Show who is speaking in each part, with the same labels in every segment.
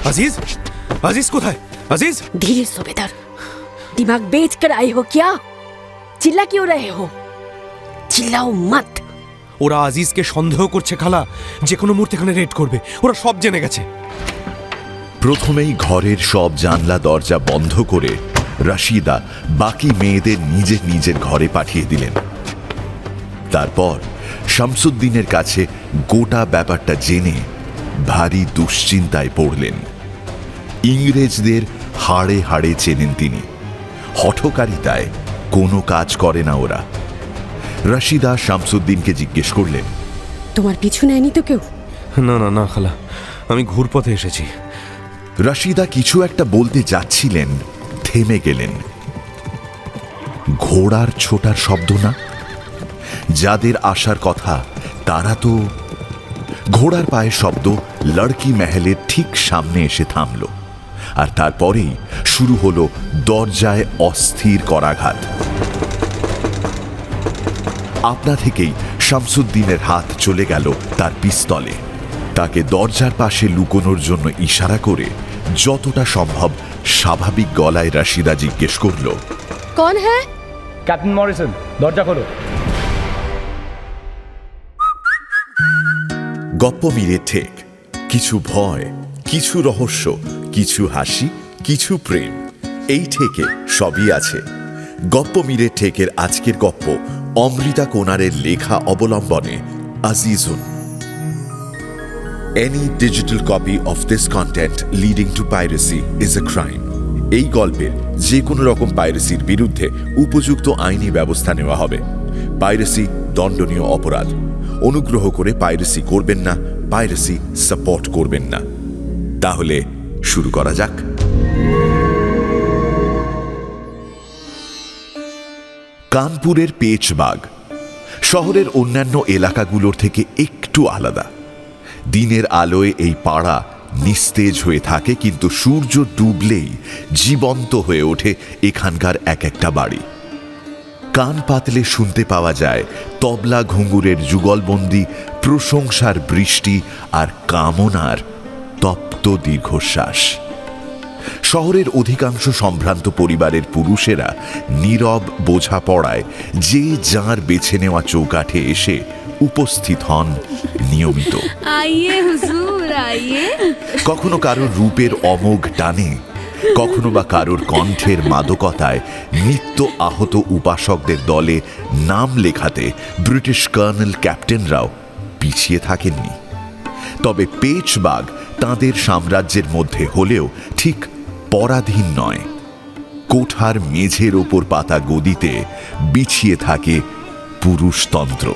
Speaker 1: अजीज, अजीज কোথায়? अजीज
Speaker 2: धीरे सूबेदार, दिमाग बेच कर आए हो क्या? चिल्ला क्यों रहे हो? चिल्लाओ मत।
Speaker 1: ওরা আজিজকে সন্দেহ করছে খালা, যে কোনো মুহূর্তে এখানে রেড করবে। ওরা সব জেনে গেছে।
Speaker 3: প্রথমেই ঘরের সব জানলা দরজা বন্ধ করে রাশিদা বাকি মেয়েদের নিজের নিজের ঘরে পাঠিয়ে দিলেন। তারপর শামসুদ্দিনের কাছে গোটা ব্যাপারটা জেনে ভারী দুশ্চিন্তায় পড়লেন। ইংরেজদের হাড়ে হাড়ে চেনেন তিনি, হঠকারিতায় কোনো কাজ করে না ওরা। রাশিদা শামসুদ্দিনকে জিজ্ঞেস করলেন,
Speaker 2: তোমার পিছু নেয়নি তো কেউ?
Speaker 1: না না না খালা, আমি ঘুরপথে এসেছি।
Speaker 3: রাশিদা কিছু একটা বলতে যাচ্ছিলেন, থেমে গেলেন। ঘোড়ার ছোটার শব্দ না? যাদের আসার কথা তারা তো। ঘোড়ার পায়ের শব্দ লড়কি মহলের ঠিক সামনে এসে থামল, আর তারপরেই শুরু হলো দরজায় অস্থির করাঘাত। আপনা থেকেই শামসুদ্দিনের হাত চলে গেল তার পিস্তলে। তাকে দরজার পাশে লুকোনোর জন্য ইশারা করে যতটা সম্ভব স্বাভাবিক গলায় রাশিদা জিজ্ঞেস করল,
Speaker 2: कौन है?
Speaker 4: ক্যাপ্টেন মরিসন, দরজা খোলো।
Speaker 3: গপ্প মিলে ঠেক, কিছু ভয়, কিছু রহস্য, কিছু হাসি, কিছু প্রেম, এই ঠেকে সবই আছে। গপ্প মিলে ঠেকের আজকের গপ্প অমৃতা কোনারের লেখা অবলম্বনে Azizun. Any digital copy of this content leading to piracy is a crime. এই গল্পের যে কোনো রকম পাইরেসির বিরুদ্ধে উপযুক্ত আইনি ব্যবস্থা নেওয়া হবে। পাইরেসি দণ্ডনীয় অপরাধ। অনুগ্রহ করে পাইরেসি করবেন না, পাইরেসি সাপোর্ট করবেন না। তাহলে শুরু করা যাক। কানপুরের পেচবাগ শহরের অন্যান্য এলাকাগুলোর থেকে একটু আলাদা। দিনের আলোয় এই পাড়া নিস্তেজ হয়ে থাকে, কিন্তু সূর্য ডুবলেই জীবন্ত হয়ে ওঠে এখানকার এক একটা বাড়ি। কান পাতলে শুনতে পাওয়া যায় তবলা ঘুঙুরের যুগলবন্দি, প্রশংসার বৃষ্টি আর কামনার তপ্ত দীর্ঘশ্বাস। শহরের অধিকাংশ সম্ভ্রান্ত পরিবারের পুরুষেরা নীরব বোঝাপড়ায় যে যার বেছে নেওয়া চৌকাঠে এসে উপস্থিত হন নিয়মিত। কখনো কারোর রূপের অমোঘ টানে, কখনো বা কারোর কণ্ঠের মাদকতায় নিত্য আহত উপাসকদের দলে নাম লেখাতে ব্রিটিশ কর্নেল ক্যাপ্টেনরাও পিছিয়ে থাকেননি। তবে পেচবাগ তাঁদের সাম্রাজ্যের মধ্যে হলেও ঠিক পরাধীন নয়। কোঠার মেঝের ওপর পাতা গদিতে বিছিয়ে থাকে পুরুষতন্ত্র।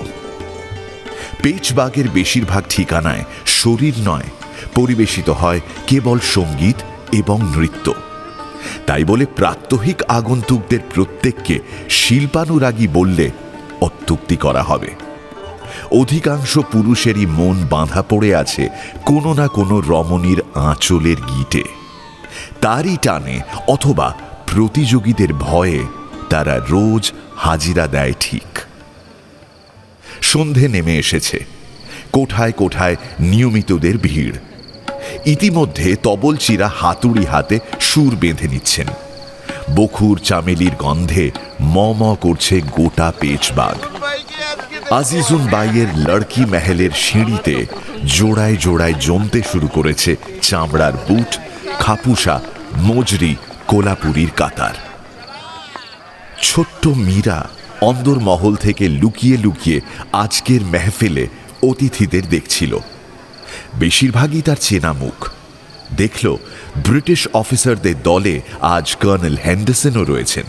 Speaker 3: পেচবাগের বেশিরভাগ ঠিকানায় শরীর নয়, পরিবেশিত হয় কেবল সঙ্গীত এবং নৃত্য। তাই বলে প্রাত্যহিক আগন্তুকদের প্রত্যেককে শিল্পানুরাগী বললে অত্যুক্তি করা হবে। অধিকাংশ পুরুষেরই মন বাঁধা পড়ে আছে কোনো না কোনো রমণীর আঁচলের গিটে। তারই টানে অথবা প্রতিযোগীদের ভয়ে তারা রোজ হাজিরা দেয় ঠিক। সন্ধে নেমে এসেছে, কোঠায় কোঠায় নিয়মিতদের ভিড়। ইতিমধ্যে তবলচিরা হাতুড়ি হাতে সুর বেঁধে নিচ্ছেন। বখুর চামেলির গন্ধে ম ম করছে গোটা পেচবাগ। আজিজুন বাইয়ের লড়কি মহলের সিঁড়িতে জোড়ায় জোড়ায় জমতে শুরু করেছে চামড়ার বুট, খাপুসা, মজরি, কোলাপুরীর কাতার। ছোট্ট মীরা অন্দরমহল থেকে লুকিয়ে লুকিয়ে আজকের মেহফিলে অতিথিদের দেখছিল। বেশিরভাগই তার চেনা মুখ। দেখল ব্রিটিশ অফিসারদের দলে আজ কর্নেল হেন্ডারসনও রয়েছেন।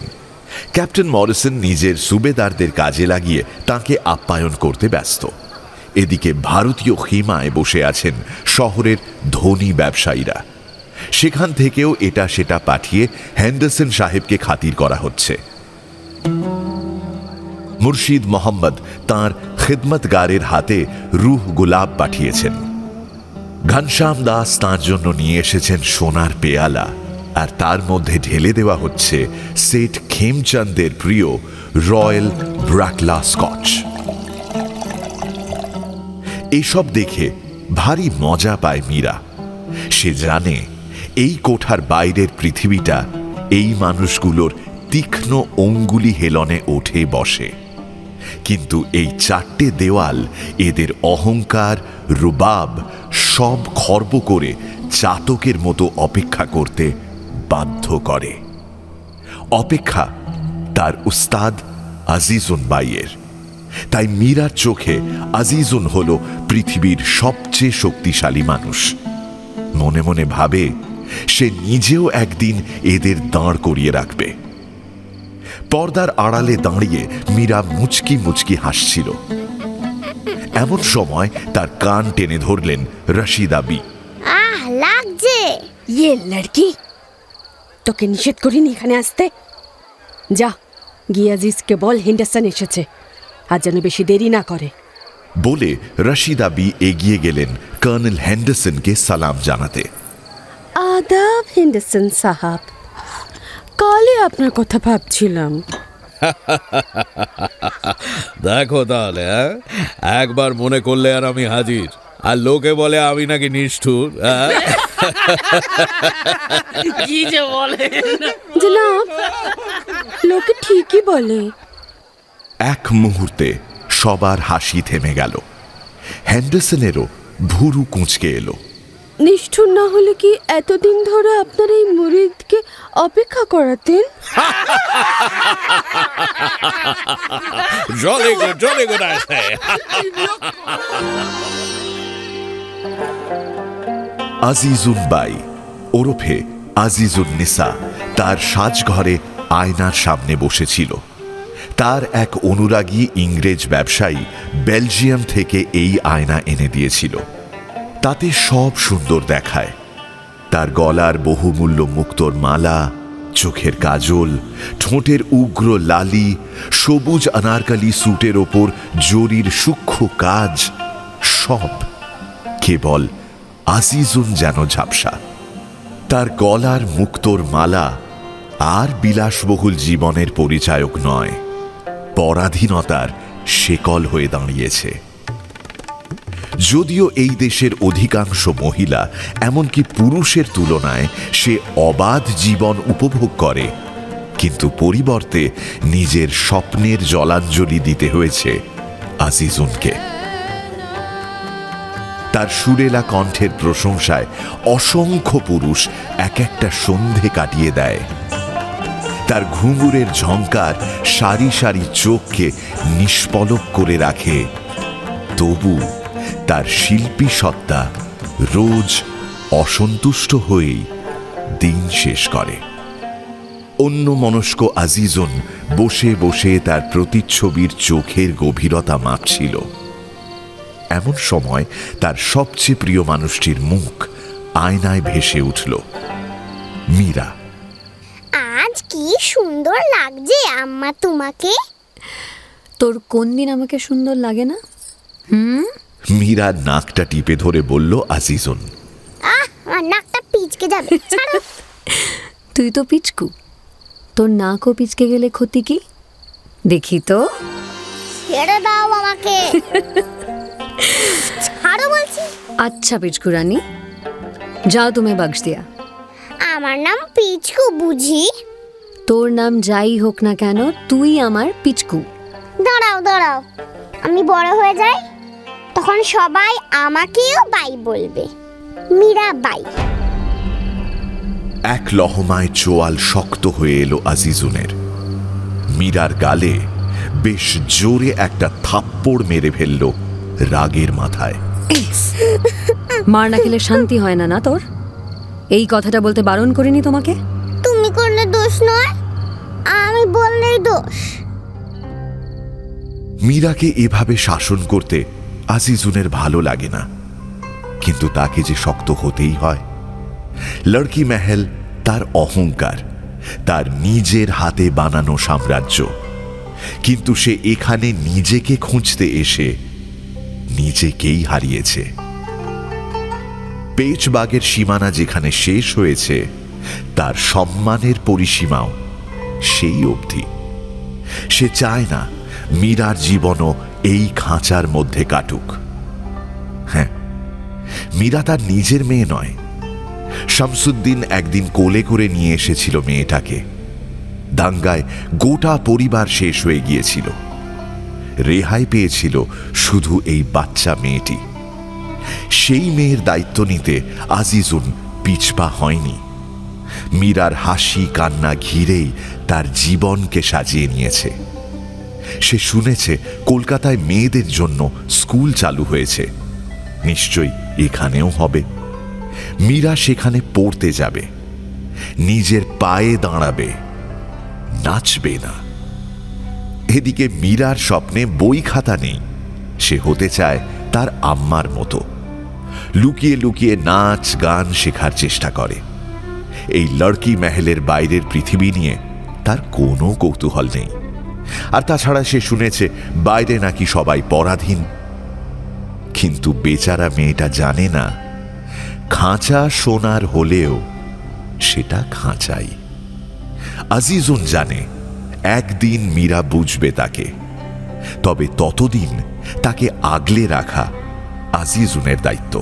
Speaker 3: ক্যাপ্টেন মরিসন নিজের সুবেদারদের কাজে লাগিয়ে তাকে আপ্যায়ন করতে ব্যস্ত। এদিকে ভারতীয় সীমায় বসে আছেন শহরের ধনী ব্যবসায়ীরা। সেখান থেকেও এটা সেটা পাঠিয়ে হেন্ডারসন সাহেবকে খাতির করা হচ্ছে। মুর্শিদ মোহাম্মদ তাঁর খিদমতগারের হাতে রুহ গুলাব পাঠিয়েছেন। ঘনশ্যাম দাস তাঁর জন্য নিয়ে এসেছেন সোনার পেয়ালা, আর তার মধ্যে ঢেলে দেওয়া হচ্ছে সেট খেমচন্দের প্রিয় রয়্যাল ব্রাকলা স্কচ। এসব দেখে ভারী মজা পায় মীরা। সে জানে এই কোঠার বাইরের পৃথিবীটা এই মানুষগুলোর তীক্ষ্ণ অঙ্গুলি হেলনে ওঠে বসে, কিন্তু এই চারটে দেওয়াল এদের অহংকার, রুবাব সব খর্ব করে চাতকের মতো অপেক্ষা করতে বাধ্য করে। অপেক্ষা তার উস্তাদ আজিজুন বাইয়ের। তাই মীরার চোখে আজিজুন হল পৃথিবীর সবচেয়ে শক্তিশালী মানুষ। মনে মনে ভাবে সে নিজেও একদিন এদের দাঁড় করিয়ে রাখবে। পর্দার আড়ালে দাঁড়িয়ে মীরা মুচকি মুচকি হাসছিল। এমন সময় তার কান টেনে ধরলেন রশিদা বি।
Speaker 5: আহ লাগছে।
Speaker 2: ইয়ে লড়কি, তোকে নিষেধ করিনি এখানে আসতে। যা গিয়ে আজিজকে বল হেন্ডারসন এসেছে, আর যেন বেশি দেরি না করে।
Speaker 3: বলে রশিদা বি এগিয়ে গেলেন কর্নেল হেন্ডারসনকে সালাম জানাতে।
Speaker 2: আদাব হেন্ডারসন সাহাব, কালে আপনার কথা ভাবছিলাম।
Speaker 6: দেখো তাহলে, একবার মনে করলে আর আমি হাজির, আর লোকে বলে আমি নাকি নিষ্ঠুর।
Speaker 7: কি যে বলে।
Speaker 2: জনাব, লোকে ঠিকই বলে।
Speaker 3: এক মুহূর্তে সবার হাসি থেমে গেল। হেন্ডারসনেরও ভুরু কুঁচকে এলো।
Speaker 2: নিষ্ঠুর না হলে কি এতদিন ধরে আপনার এই মুরিদকে অপেক্ষা করাতেন?
Speaker 6: জলে গুড আছে।
Speaker 3: আজিজুন বাই ওরফে আজিজুন নিসা তার সাজঘরে আয়নার সামনে বসেছিল। তার এক অনুরাগী ইংরেজ ব্যবসায়ী বেলজিয়াম থেকে এই আয়না এনে দিয়েছিল। তাতে সব সুন্দর দেখায়। তার গলার বহুমূল্য মুক্তোর মালা, চোখের কাজল, ঠোঁটের উগ্র লালি, সবুজ আনারকালি স্যুটের ওপর জরির সূক্ষ্ম কাজ, সব কেবল আজিজুন যেন ঝাপসা। তার গলার মুক্তোর মালা আর বিলাসবহুল জীবনের পরিচায়ক নয়, পরাধীনতার শেকল হয়ে দাঁড়িয়েছে। যদিও এই দেশের অধিকাংশ মহিলা, এমনকি পুরুষের তুলনায় সে অবাধ জীবন উপভোগ করে, কিন্তু পরিবর্তে নিজের স্বপ্নের জলাঞ্জলি দিতে হয়েছে আজিজুনকে। তার সুরেলা কণ্ঠের প্রশংসায় অসংখ্য পুরুষ এক একটা সন্ধে কাটিয়ে দেয়। তার ঘুঙুরের ঝংকার সারি সারি চোখকে নিষ্পলক করে রাখে। তবু তার শিল্পী সত্তা রোজ অসন্তুষ্ট হয়েই দিন শেষ করে। অন্য মনস্ক আজিজুন বসে বসে তার প্রতিচ্ছবির চোখের গভীরতা মাপছিল। এমন সময় তার সবচেয়ে প্রিয় মানুষটির মুখ আয়নায় ভেসে উঠল। মীরা।
Speaker 5: আজ কি সুন্দর লাগছে আম্মা তোমাকে।
Speaker 8: তোর কোন দিন আমাকে সুন্দর লাগে না?
Speaker 3: মীরা নাকটা টিপে ধরে বলল আজিজুন।
Speaker 5: আমার নাকটা পিচকে যাবে, ছাড়ো।
Speaker 8: তুই তো পিচকু, তোর নাকও পিচকে গেলে ক্ষতি কি? দেখি তো।
Speaker 5: ছেড়ে দাও আমাকে, ছাড়ো বলছি।
Speaker 8: আচ্ছা পিচকু রানী, যাও তুমি বাক্স দিয়া।
Speaker 5: আমার নাম পিচকু বুঝি?
Speaker 8: তোর নাম যাই হোক না কেন, তুই আমার পিচকু।
Speaker 5: দাঁড়াও দাঁড়াও, আমি বড় হয়ে যাই, তখন সবাই আমাকেও বাই বলবে, মীরা বাই।
Speaker 3: এক লহমায় চোয়াল শক্ত হয়ে এলো আজিজুনের। মীরার গালে বেশ জোরে একটা থাপ্পড় মেরে ফেলল রাগের মাথায়।
Speaker 8: মার না খেলে শান্তি হয় না, না তোর? এই কথাটা বলতে বারণ করিনি তোমাকে?
Speaker 5: তুমি করলে দোষ নয়, আমি বললেই দোষ।
Speaker 3: মীরাকে এভাবে শাসন করতে আজিজুনের ভালো লাগে না, কিন্তু তাকে যে শক্ত হতেই হয়। লড়কি মহল তার অহংকার, তার নিজের হাতে বানানো সাম্রাজ্য, কিন্তু সে এখানে নিজেকে খুঁজতে এসে নিজেকেই হারিয়েছে। পেচবাগের সীমানা যেখানে শেষ হয়েছে, তার সম্মানের পরিসীমাও সেই অবধি। সে চায় না মীরার জীবনও এই খাঁচার মধ্যে কাটুক। হ্যাঁ, মীরা তার নিজের মেয়ে নয়, শামসুদ্দিন একদিন কোলে করে নিয়ে এসেছিল মেয়েটাকে। দাঙ্গায় গোটা পরিবার শেষ হয়ে গিয়েছিল। রেহাই পেয়েছিল শুধু এই বাচ্চা মেয়েটি। সেই মেয়ের দায়িত্ব নিতে আজিজুন পিছপা হয়নি। মীরার হাসি কান্না ঘিরেই তার জীবনকে সাজিয়ে নিয়েছে। সে শুনেছে কলকাতায় মেয়েদের জন্য স্কুল চালু হয়েছে, নিশ্চয়ই এখানেও হবে। মীরা সেখানে পড়তে যাবে, নিজের পায়ে দাঁড়াবে, নাচবে না। এদিকে মীরার স্বপ্নে বই খাতা নেই। সে হতে চায় তার আম্মার মতো। লুকিয়ে লুকিয়ে নাচ গান শেখার চেষ্টা করে। এই লড়কি মহলের বাইরের পৃথিবী নিয়ে তার কোনো কৌতূহল নেই। আর তাছাড়া সে শুনেছে বাইরে নাকি সবাই পরাধীন। কিন্তু বেচারা মেয়েটা জানে না, খাঁচা সোনার হলেও সেটা খাঁচাই। আজিজুন জানে একদিন মীরা বুঝবে তাকে, তবে ততদিন তাকে আগলে রাখা আজিজুনের দায়িত্ব।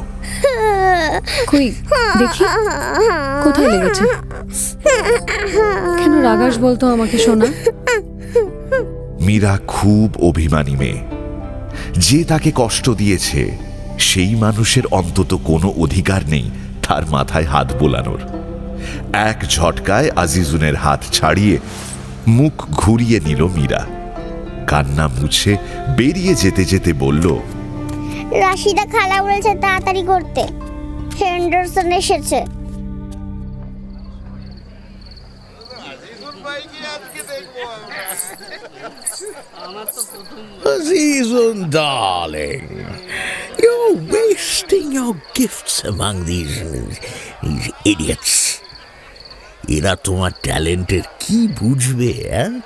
Speaker 8: কই দেখি কোথায় লেগেছে? কেন রাগাস বলতো আমাকে, শোনা?
Speaker 3: মীরা খুব অভিমানী মেয়ে। যে তাকে কষ্ট দিয়েছে সেই মানুষের অন্তত কোনো অধিকার নেই তার মাথায় হাত বোলানোর। এক ঝটকায় আজিজুনের হাত ছাড়িয়ে মুখ ঘুরিয়ে নিল মীরা। কান্না মুছে বেরিয়ে যেতে যেতে বলল,
Speaker 5: রাশিদা খালা বলেছে তাড়াতাড়ি করতে, হেন্ডারসন এসেছে।
Speaker 6: Azizun, darling, you're wasting your gifts among these idiots. এরা তোমার ট্যালেন্টের কি বুঝবে?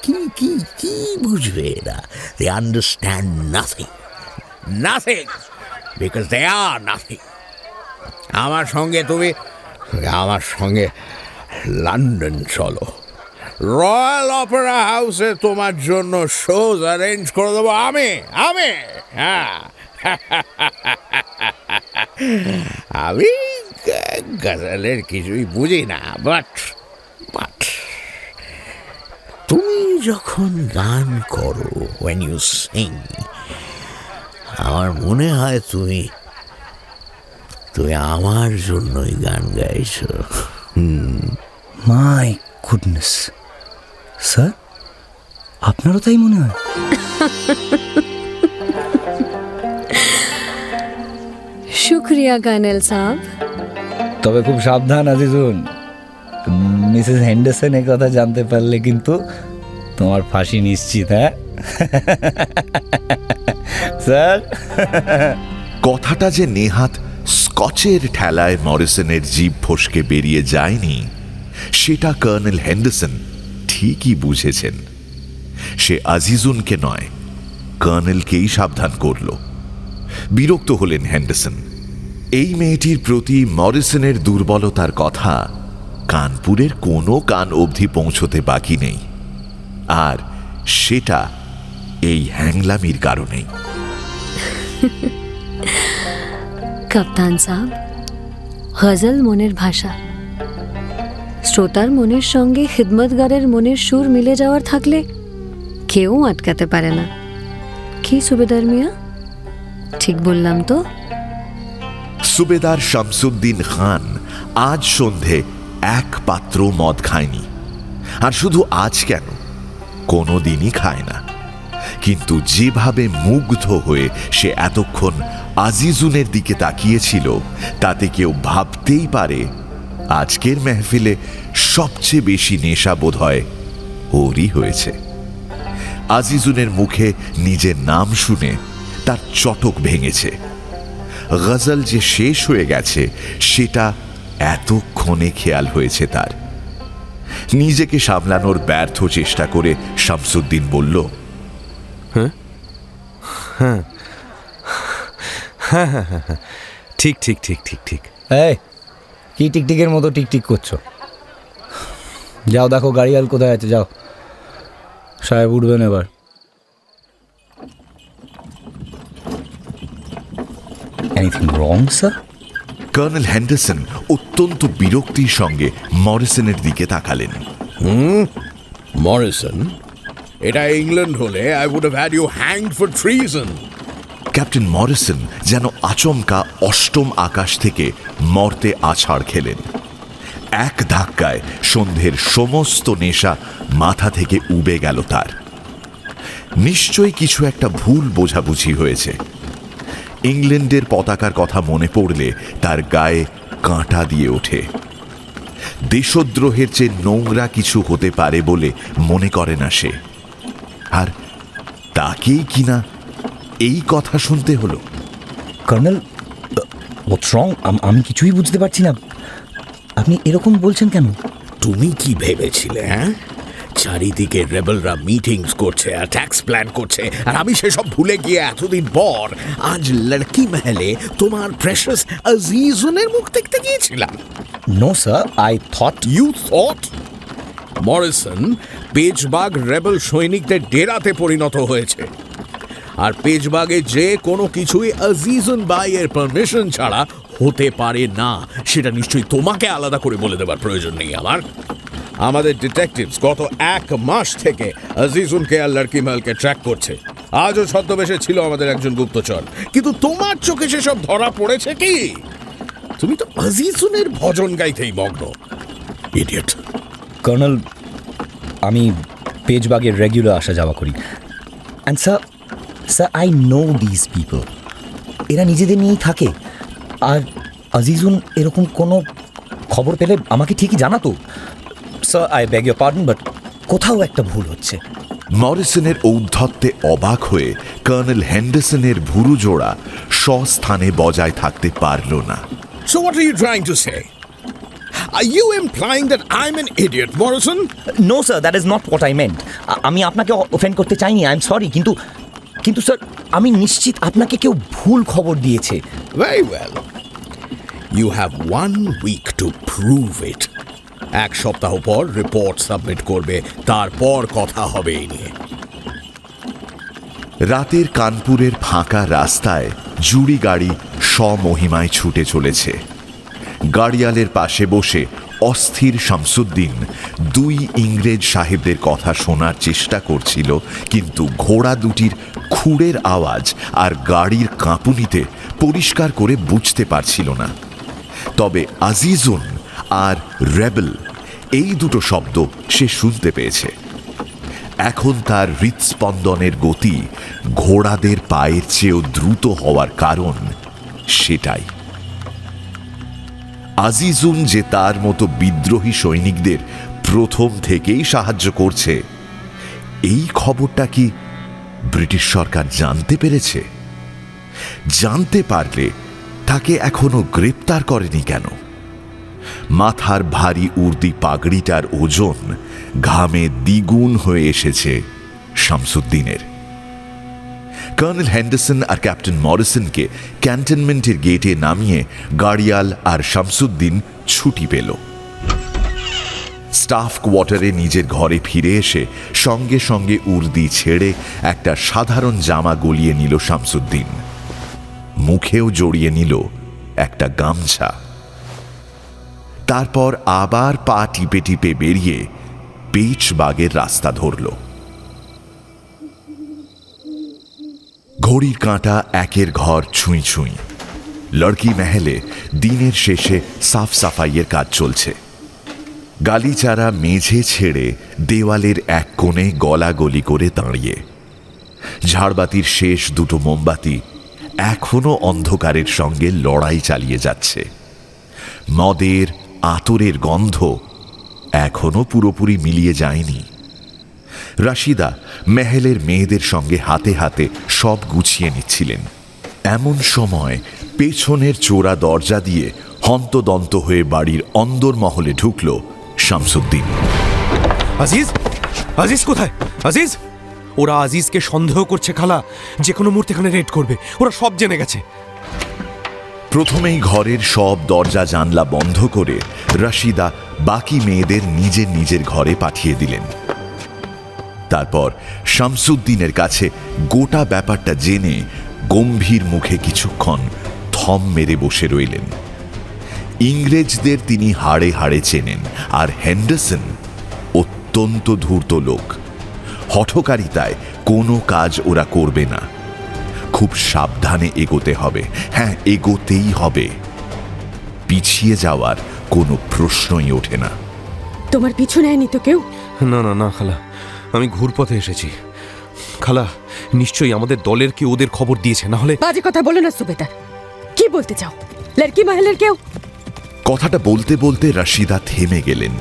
Speaker 6: কি কি কি বুঝবে এরা? They understand nothing. Nothing. Because they are nothing. আমার সঙ্গে লন্ডন চলো। রয়্যাল অপেরা হাউসে তোমার জন্য শোজ অ্যারেঞ্জ করে দেবো আমি। হ্যাঁ, আমি গজলের কিছুই বুঝি না, বাট তুমি যখন গান করো, when you sing, আমার মনে হয় তুমি আমার জন্যই গান গাইছো।
Speaker 4: মাই গুডনেস, স্যার আপনারও তাই মনে হয়?
Speaker 8: শুক্রিয়া কার্নেল সাহেব।
Speaker 4: তবে খুব সাবধান আজিজুন, মিসেস হেন্ডারসন এই কথা জানতে পারলে কিন্তু তোমার ফাঁসি নিশ্চিত। হ্যাঁ স্যার।
Speaker 3: কথাটা যে নেহাত স্কচের ঠেলায় মরিসনের জিভ ফসকে বেরিয়ে যায়নি সেটা কর্নেল হেন্ডারসন ঠিকই বুঝেছেন। সে আজিজুনকে নয়, কর্নেলকেই সাবধান করল। বিরক্ত হলেন হেন্ডারসন। এই মেয়েটির প্রতি মরিসনের দুর্বলতার কথা কানপুরের কোনো কান অবধি পৌঁছতে বাকি নেই, আর সেটা এই হ্যাংলামির কারণেই।
Speaker 8: কাপ্তান সাহেব, গজল মনের ভাষা। শ্রোতার মনের সঙ্গে খিদমতগারের মনের সুর মিলে যাওয়ার থাকলে কেউ আটকাতে পারে না। কি সুবেদার মিয়া, ঠিক বললাম তো?
Speaker 3: সুবেদার শামসুদ্দিন খান আজ সন্ধে এক পাত্র মদ খায়নি। আর শুধু আজ কেন, কোনো দিনই খায় না। কিন্তু যেভাবে মুগ্ধ হয়ে সে এতক্ষণ আজিজুনের দিকে তাকিয়েছিল, তাতে কেউ ভাবতেই পারে আজকের মেহফিলে সবচেয়ে বেশি নেশা বোধ হয় ওরই হয়েছে। আজিজুনের মুখে নিজের নাম শুনে তার চটক ভেঙেছে। গজল যে শেষ হয়ে গেছে সেটা এতক্ষণে খেয়াল হয়েছে তার। নিজেকে সামলানোর ব্যর্থ চেষ্টা করে শামসুদ্দিন বলল,
Speaker 1: ঠিক ঠিক ঠিক ঠিক ঠিক।
Speaker 4: এই কি টিকটিকের মতো টিকটিক করছো? যাও দেখো গাড়িয়াল কোথায় আছে, যাও। সাহেব উঠবেন এবার। Anything wrong sir?
Speaker 3: Colonel Henderson অত্যন্ত বিরক্তির সঙ্গে মরিসনের দিকে তাকালেন।
Speaker 6: মরিসন, এটা ইংল্যান্ড হলে I would have had you hanged for treason.
Speaker 3: Captain Morrison যেন আচমকা অষ্টম আকাশ থেকে মর্তে আছাড় খেলেন। এক ধাক্কায় সন্ধ্যের সমস্ত নেশা মাথা থেকে উবে গেল তার। নিশ্চয়ই কিছু একটা ভুল বোঝাবুঝি হয়েছে। ইংল্যান্ডের পতাকার কথা মনে পড়লে তার গায়ে কাঁটা দিয়ে ওঠে। দেশদ্রোহের চেয়ে নোংরা কিছু হতে পারে বলে মনে করে না সে। আর তাকেই কিনা এই কথা শুনতে হলো।
Speaker 4: কর্নেল, হোয়াটস রং? আমি কিছুই বুঝতে পারছি না, আপনি এরকম বলছেন কেন?
Speaker 6: তুমি কি ভেবেছিলে? হ্যাঁ, চারিদিকে রেবেলরা মিটিংস করছে, অ্যাটাকস প্ল্যান করছে, আর আমি সেসব ভুলে গিয়ে এতদিন পর আজ লড়কি মহলে তোমার প্রেশাস আজিজুনের মুখ দেখতে গিয়েছিলাম।
Speaker 4: No sir, I thought.
Speaker 6: You thought? Morrison পেজবাগ রেবেল সৈনিকদের ডেরাতে পরিণত হয়েছে, আর পেজবাগে যে কোনো কিছুই আজিজুন ভাইয়ের পারমিশন ছাড়া হতে পারে না, সেটা নিশ্চয়ই তোমাকে আলাদা করে বলে দেবার প্রয়োজন নেই আমার। আমাদের ডিটেকটিভস গত 1 মাস থেকে আজিজুনকে আর লড়কি মহলকে ট্র্যাক করছে। আজও ছদ্মবেশে ছিল আমাদের একজন গুপ্তচর, কিন্তু তোমার চোখে সেসব ধরা পড়েছে কি? তুমি তো আজিজুনের ভজন গাইতেই মগ্ন। ইডিয়েট।
Speaker 4: কর্নেল, আমি পেজবাগের রেগুলার আসা যাওয়া করি। And sir, I know this people. এরা নিজেদের নিয়েই থাকে, আর আজিজুন এরকম কোনো খবর পেলে আমাকে ঠিকই জানাতো। Sir, I beg your pardon, but কোথাও একটা ভুল হচ্ছে।
Speaker 3: মরিসনের ঔদ্ধত্যে অবাক হয়ে কর্নেল হ্যান্ডারসনের ভুরু জোড়া স্বস্থানে বজায় থাকতে পারল না।
Speaker 6: So what are you trying to say? Are you implying that I'm an idiot, Morrison?
Speaker 4: No sir, that is not what I meant. আমি আপনাকে অফেন্ড করতে চাইনি, আই এম সরি, কিন্তু স্যার, আমি নিশ্চিত আপনাকে কেউ ভুল খবর দিয়েছে।
Speaker 6: Very well. You have 1 week to prove it. 1 সপ্তাহ পর রিপোর্ট সাবমিট করবে, তারপর কথা হবে এই নিয়ে।
Speaker 3: রাতের কানপুরের ফাঁকা রাস্তায় জুড়ি গাড়ি স্বমহিমায় ছুটে চলেছে। গাড়িয়ালের পাশে বসে অস্থির শামসুদ্দিন 2 ইংরেজ সাহেবদের কথা শোনার চেষ্টা করছিল, কিন্তু ঘোড়া দুটির খুঁড়ের আওয়াজ আর গাড়ির কাঁপুনিতে পরিষ্কার করে বুঝতে পারছিল না। তবে আজিজুন আর রেবেল এই দুটো শব্দ সে শুনতে পেয়েছে। এখন তার হৃৎস্পন্দনের গতি ঘোড়াদের পায়ের চেয়েও দ্রুত হওয়ার কারণ সেটাই। আজিজুন যে তার মতো বিদ্রোহী সৈনিকদের প্রথম থেকেই সাহায্য করছে, এই খবরটা কি ব্রিটিশ সরকার জানতে পেরেছে? জানতে পারলে তাকে এখনো গ্রেপ্তার করেনি কেন? মাথার ভারী উর্দি পাগড়িটার ওজন ঘামে দ্বিগুণ হয়ে এসেছে শামসুদ্দিনের। কর্নেল হ্যান্ডারসন আর ক্যাপ্টেন মরিসনকে ক্যান্টনমেন্টের গেটে নামিয়ে গাড়িয়াল আর শামসুদ্দিন ছুটি পেল। স্টাফ কোয়ার্টারে নিজের ঘরে ফিরে এসে সঙ্গে সঙ্গে উর্দি ছেড়ে একটা সাধারণ জামা গলিয়ে নিল শামসুদ্দিন। মুখেও জড়িয়ে নিল একটা গামছা। তারপর আবার পা টিপে টিপে বেরিয়ে পেচবাগের রাস্তা ধরল। ঘড়ির কাঁটা একের ঘর ছুঁই ছুঁই। লড়কি মহলে দিনের শেষে সাফ সাফাইয়ের কাজ চলছে। গালিচারা মেঝে ছেড়ে দেওয়ালের এক কোণে গলাগলি করে দাঁড়িয়ে। ঝাড়বাতির শেষ দুটো মোমবাতি এখনো অন্ধকারের সঙ্গে লড়াই চালিয়ে যাচ্ছে। মদের আতরের গন্ধ এখনো পুরোপুরি মিলিয়ে যায়নি। রাশিদা মেহেলের মেয়েদের সঙ্গে হাতে হাতে সব গুছিয়ে নিচ্ছিলেন। এমন সময় পেছনের চোরা দরজা দিয়ে হন্তদন্ত হয়ে বাড়ির অন্দরমহলে ঢুকল শামসুদ্দিন।
Speaker 1: আজিজ, আজিজ কোথায়? আজিজ! ওরা আজিজকে সন্দেহ করছে খালা, যে কোনো মুহূর্তে এখানে রেড করবে। ওরা সব জেনে গেছে।
Speaker 3: প্রথমেই ঘরের সব দরজা জানলা বন্ধ করে রাশিদা বাকি মেয়েদের নিজের নিজের ঘরে পাঠিয়ে দিলেন। তারপর শামসুদ্দিনের কাছে গোটা ব্যাপারটা জেনে গম্ভীর মুখে কিছুক্ষণ থম মেরে বসে রইলেন। ইংরেজদের তিনি হাড়ে হাড়ে চেনেন, আর হেন্ডারসন অত্যন্ত ধূর্ত লোক। হঠকারিতায় কোনো কাজ ওরা করবে না। খুব সাবধানে এগোতে হবে, হ্যাঁ এগোতেই হবে। পিছিয়ে যাওয়ার কোনো প্রশ্নই ওঠে না।
Speaker 2: তোমার পিছু নেয়নি তো কেউ?
Speaker 1: না না না খালা, আমি ঘুরপথে এসেছি। খালা, নিশ্চয়ই আমাদের দলের কেউ ওদের খবর দিয়েছে, না হলে।
Speaker 2: বাজে কথা বলো না সুবেদার। কি বলতে চাও? লড়কি মহলের কেউ?
Speaker 3: কথাটা বলতে বলতে রশিদা থেমে গেলেন।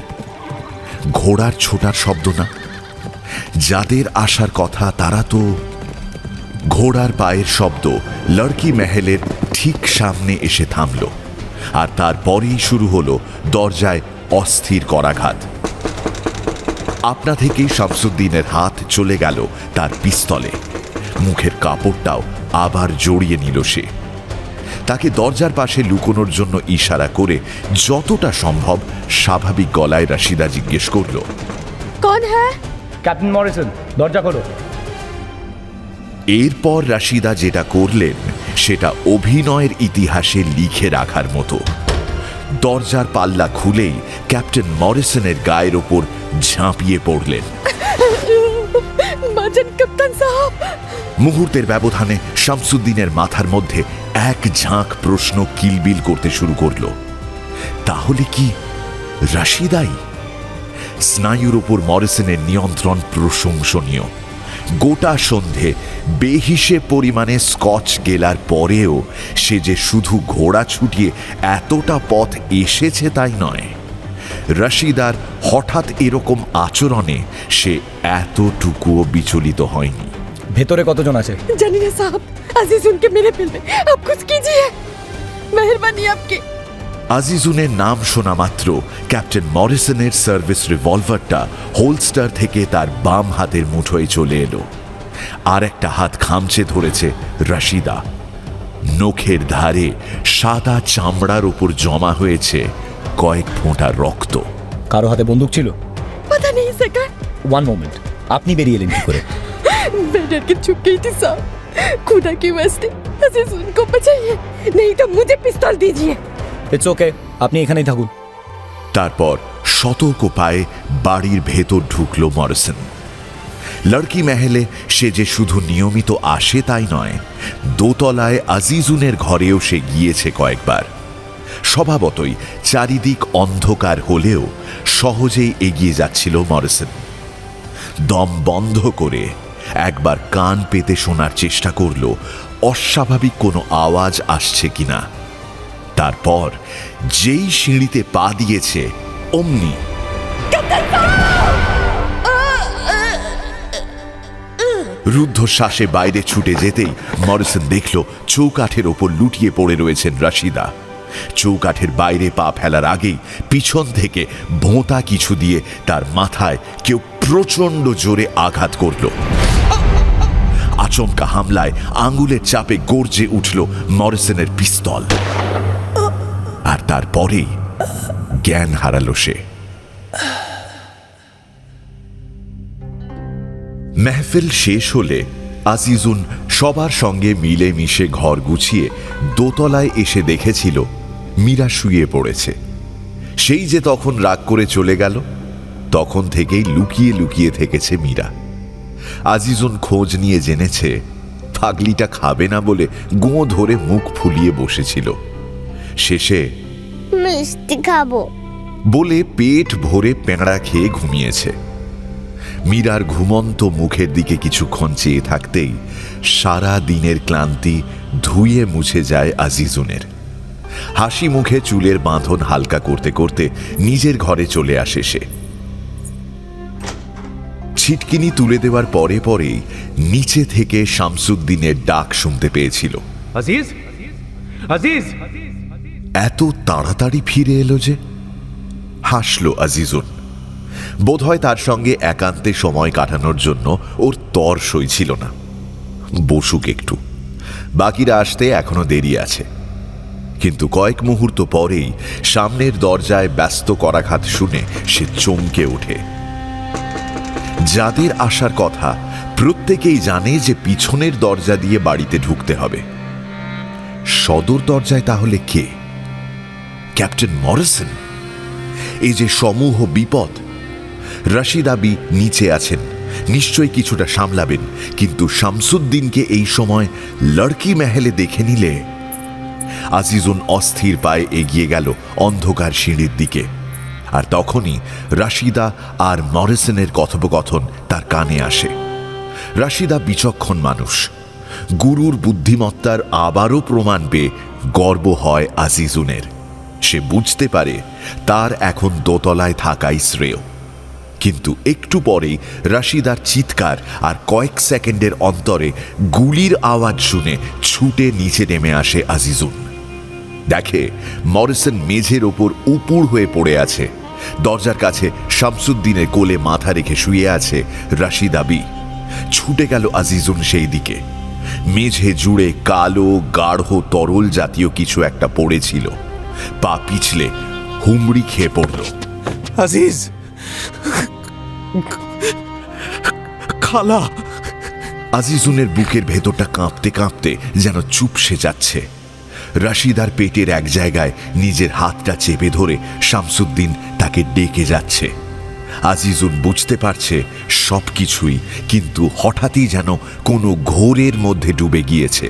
Speaker 3: ঘোড়ার ছোটার শব্দ না? যাদের আসার কথা তারা তো। ঘোড়ার পায়ের শব্দ লড়কি মহলের ঠিক সামনে এসে থামল, আর তারপরেই শুরু হলো দরজায় অস্থির করাঘাত। আপনা থেকেই শামসুদ্দিনের হাত চলে গেল তার পিস্তলে। মুখের কাপড়টাও আবার জড়িয়ে নিল সে। তাকে দরজার পাশে লুকোনোর জন্য ইশারা করে যতটা সম্ভব স্বাভাবিক গলায় রশিদা জিজ্ঞেস করল,
Speaker 2: কোন হ্যাঁ?
Speaker 4: ক্যাপ্টেন মরিসন, দরজা খোলো।
Speaker 3: এরপর রশিদা যেটা করলেন সেটা অভিনয়ের ইতিহাসে লিখে রাখার মতো। দরজার পাল্লা খুলেই ক্যাপ্টেন মরিসনের গায়ের ওপর ঝাঁপিয়ে পড়লেন।
Speaker 2: বাজান কাপ্তান সাহেব।
Speaker 3: মুহূর্তের ব্যবধানে শামসুদ্দিনের মাথার মধ্যে এক ঝাঁক প্রশ্ন কিলবিল করতে শুরু করল। তাহলে কি রশিদাই? স্নায়ুর ওপর মরিসনের নিয়ন্ত্রণ প্রশংসনীয়। গোটা সন্ধে বেহিসে পরিমাণে স্কচ গেলার পরেও সে যে শুধু ঘোড়া ছুটিয়ে এতটা পথ এসেছে তাই নয়, রশিদার হঠাৎ এরকম আচরণে সে এতটুকুও বিচলিত হয়নি।
Speaker 4: ভেতরে কতজন আছে?
Speaker 2: জানি না সাহেব, আজিজ উনকে মেরে ফেলবে। আপ কুছ কিজিয়ে, মেহরবানি আপকি।
Speaker 3: আজিজুনের নাম শোনা মাত্র ক্যাপ্টেন মরিসনের সার্ভিস রিভলভারটা হোলস্টার থেকে তার বাম হাতের মুঠোয় চলে এলো। আর একটা হাত খামচে ধরেছে রশিদা। নখের ধারে সাদা চামড়ার উপর জমা হয়েছে কয়েক ফোঁটা রক্ত।
Speaker 4: কারো হাতে বন্দুক ছিল?
Speaker 2: पता नहीं सका।
Speaker 4: ওয়ান মোমেন্ট, আপনি বেরিয়ে এলেন কি করে?
Speaker 2: मैं डर के छुप गई थी साहब। खुदा की वास्ते अजीज उनको बचाइए, नहीं तो मुझे पिस्तौल दीजिए।
Speaker 4: ইটস ওকে, আপনি এখানেই থাকুন।
Speaker 3: তারপর সতর্ক পায়ে বাড়ির ভেতর ঢুকল মরিসন। লড়কি মহলে সে যে শুধু নিয়মিত আসে তাই নয়, দোতলায় আজিজুনের ঘরেও সে গিয়েছে কয়েকবার। স্বভাবতই চারিদিক অন্ধকার হলেও সহজেই এগিয়ে যাচ্ছিল মরিসন। দম বন্ধ করে একবার কান পেতে শোনার চেষ্টা করল অস্বাভাবিক কোনো আওয়াজ আসছে কিনা। তারপর যেই সিঁড়িতে পা দিয়েছে অমনি রুদ্ধশ্বাসে বাইরে ছুটে যেতেই মরিসন দেখল চৌকাঠের ওপর লুটিয়ে পড়ে রয়েছেন রশিদা। চৌকাঠের বাইরে পা ফেলার আগেই পিছন থেকে ভোঁতা কিছু দিয়ে তার মাথায় কেউ প্রচন্ড জোরে আঘাত করল। আচমকা হামলায় আঙ্গুলের চাপে গর্জে উঠল মরিসনের পিস্তল, আর তারপরেই জ্ঞান হারালো সে। মেহফিল শেষ হলে আজিজুন সবার সঙ্গে মিলে মিশে ঘর গুছিয়ে দোতলায় এসে দেখেছিল মীরা শুয়ে পড়েছে। সেই যে তখন রাগ করে চলে গেল, তখন থেকেই লুকিয়ে লুকিয়ে থেকেছে মীরা। আজিজুন খোঁজ নিয়ে জেনেছে পাগলিটা খাবে না বলে গো ধরে মুখ ফুলিয়ে বসেছিল। শেষে
Speaker 5: মিষ্টি খাবো
Speaker 3: বলে পেট ভরে পেঁড়া খেয়ে ঘুমিয়েছে। মীরার ঘুমন্ত মুখের দিকে কিছুক্ষণ চেয়ে থাকতেই সারা দিনের ক্লান্তি ধুয়ে মুছে যায় আজিজুনের। হাসি মুখে চুলের বাঁধন হালকা করতে করতে নিজের ঘরে চলে আসে সে। ছিটকিনি তুলে দেওয়ার পরে পরেই নিচে থেকে শামসুদ্দিনের ডাক শুনতে পেয়েছিল।
Speaker 1: আজিজ, আজিজ!
Speaker 3: এত তাড়াতাড়ি ফিরে এলো যে! হাসল আজিজুন। বোধহয় তার সঙ্গে একান্তে সময় কাটানোর জন্য ওর তর সইছিল না। বসুক একটু, বাকিরা আসতে এখনো দেরি আছে। কিন্তু কয়েক মুহূর্ত পরেই সামনের দরজায় ব্যস্ত করাঘাত শুনে সে চমকে ওঠে। যাদের আসার কথা প্রত্যেকেই জানে যে পিছনের দরজা দিয়ে বাড়িতে ঢুকতে হবে। সদর দরজায় তাহলে কে? Captain Morrison? এই যে সমূহ বিপদ! রশিদ আবি নিচে আছেন, নিশ্চয়ই কিছুটা সামলাবেন, কিন্তু শামসুদ্দিনকে এই সময় লড়কি মহলে দেখে নিলে। আজিজুন অস্থির পায়ে এগিয়ে গেল অন্ধকার সিঁড়ির দিকে, আর তখনই রাশিদা আর মরিসনের কথোপকথন তার কানে আসে। রাশিদা বিচক্ষণ মানুষ, গুরুর বুদ্ধিমত্তার আবারও প্রমাণ পেয়ে গর্ব হয় আজিজুনের। সে বুঝতে পারে তার এখন দোতলায় থাকাই শ্রেয়। কিন্তু একটু পরেই রাশিদার চিৎকার আর কয়েক সেকেন্ডের অন্তরে গুলির আওয়াজ শুনে ছুটে নিচে নেমে আসে আজিজুন। দেখে মরিসন মেঝের ওপর উপুড় হয়ে পড়ে আছে। দরজার কাছে শামসুদ্দিনের কোলে মাথা রেখে শুয়ে আছে রশিদ আবি। ছুটে গেল আজিজুন সেই দিকে। মেঝে জুড়ে কালো গাঢ় তরল জাতীয় কিছু একটা পড়েছিল। পা পিছলে হুমড়ি খেয়ে পড়ল।
Speaker 1: আজিজ, খালা।
Speaker 3: আজিজুনের বুকের ভেতরটা কাঁপতে কাঁপতে যেন চুপসে যাচ্ছে। রশিদার পেটের এক জায়গায় নিজের হাতটা চেপে ধরে শামসুদ্দিন তাকে ডেকে যাচ্ছে। আজিজুন বুঝতে পারছে সবকিছুই, কিন্তু হঠাৎই যেন কোনো ঘোরের মধ্যে ডুবে গিয়েছে।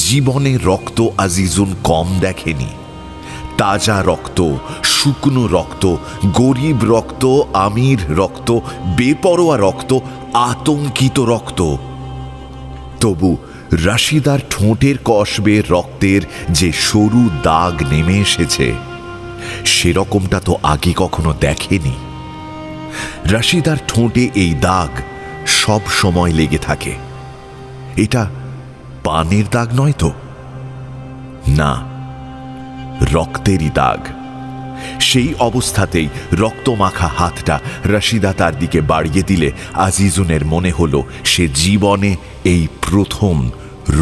Speaker 3: জীবনে রক্ত আজিজুন কম দেখেনি। তাজা রক্ত, শুকনো রক্ত, গরিব রক্ত, আমির রক্ত, বেপরোয়া রক্ত, আতঙ্কিত রক্ত। তবু রশিদার ঠোঁটের কষবে রক্তের যে সরু দাগ নেমে এসেছে, সেরকমটা তো আগে কখনো দেখেনি। রশিদার ঠোঁটে এই দাগ সব সময় লেগে থাকে। এটা পানের দাগ নয় তো? না, রক্তেরই দাগ। সেই অবস্থাতেই রক্তমাখা হাতটা রশিদা তার দিকে বাড়িয়ে দিলে আজিজুনের মনে হলো সে জীবনে এই প্রথম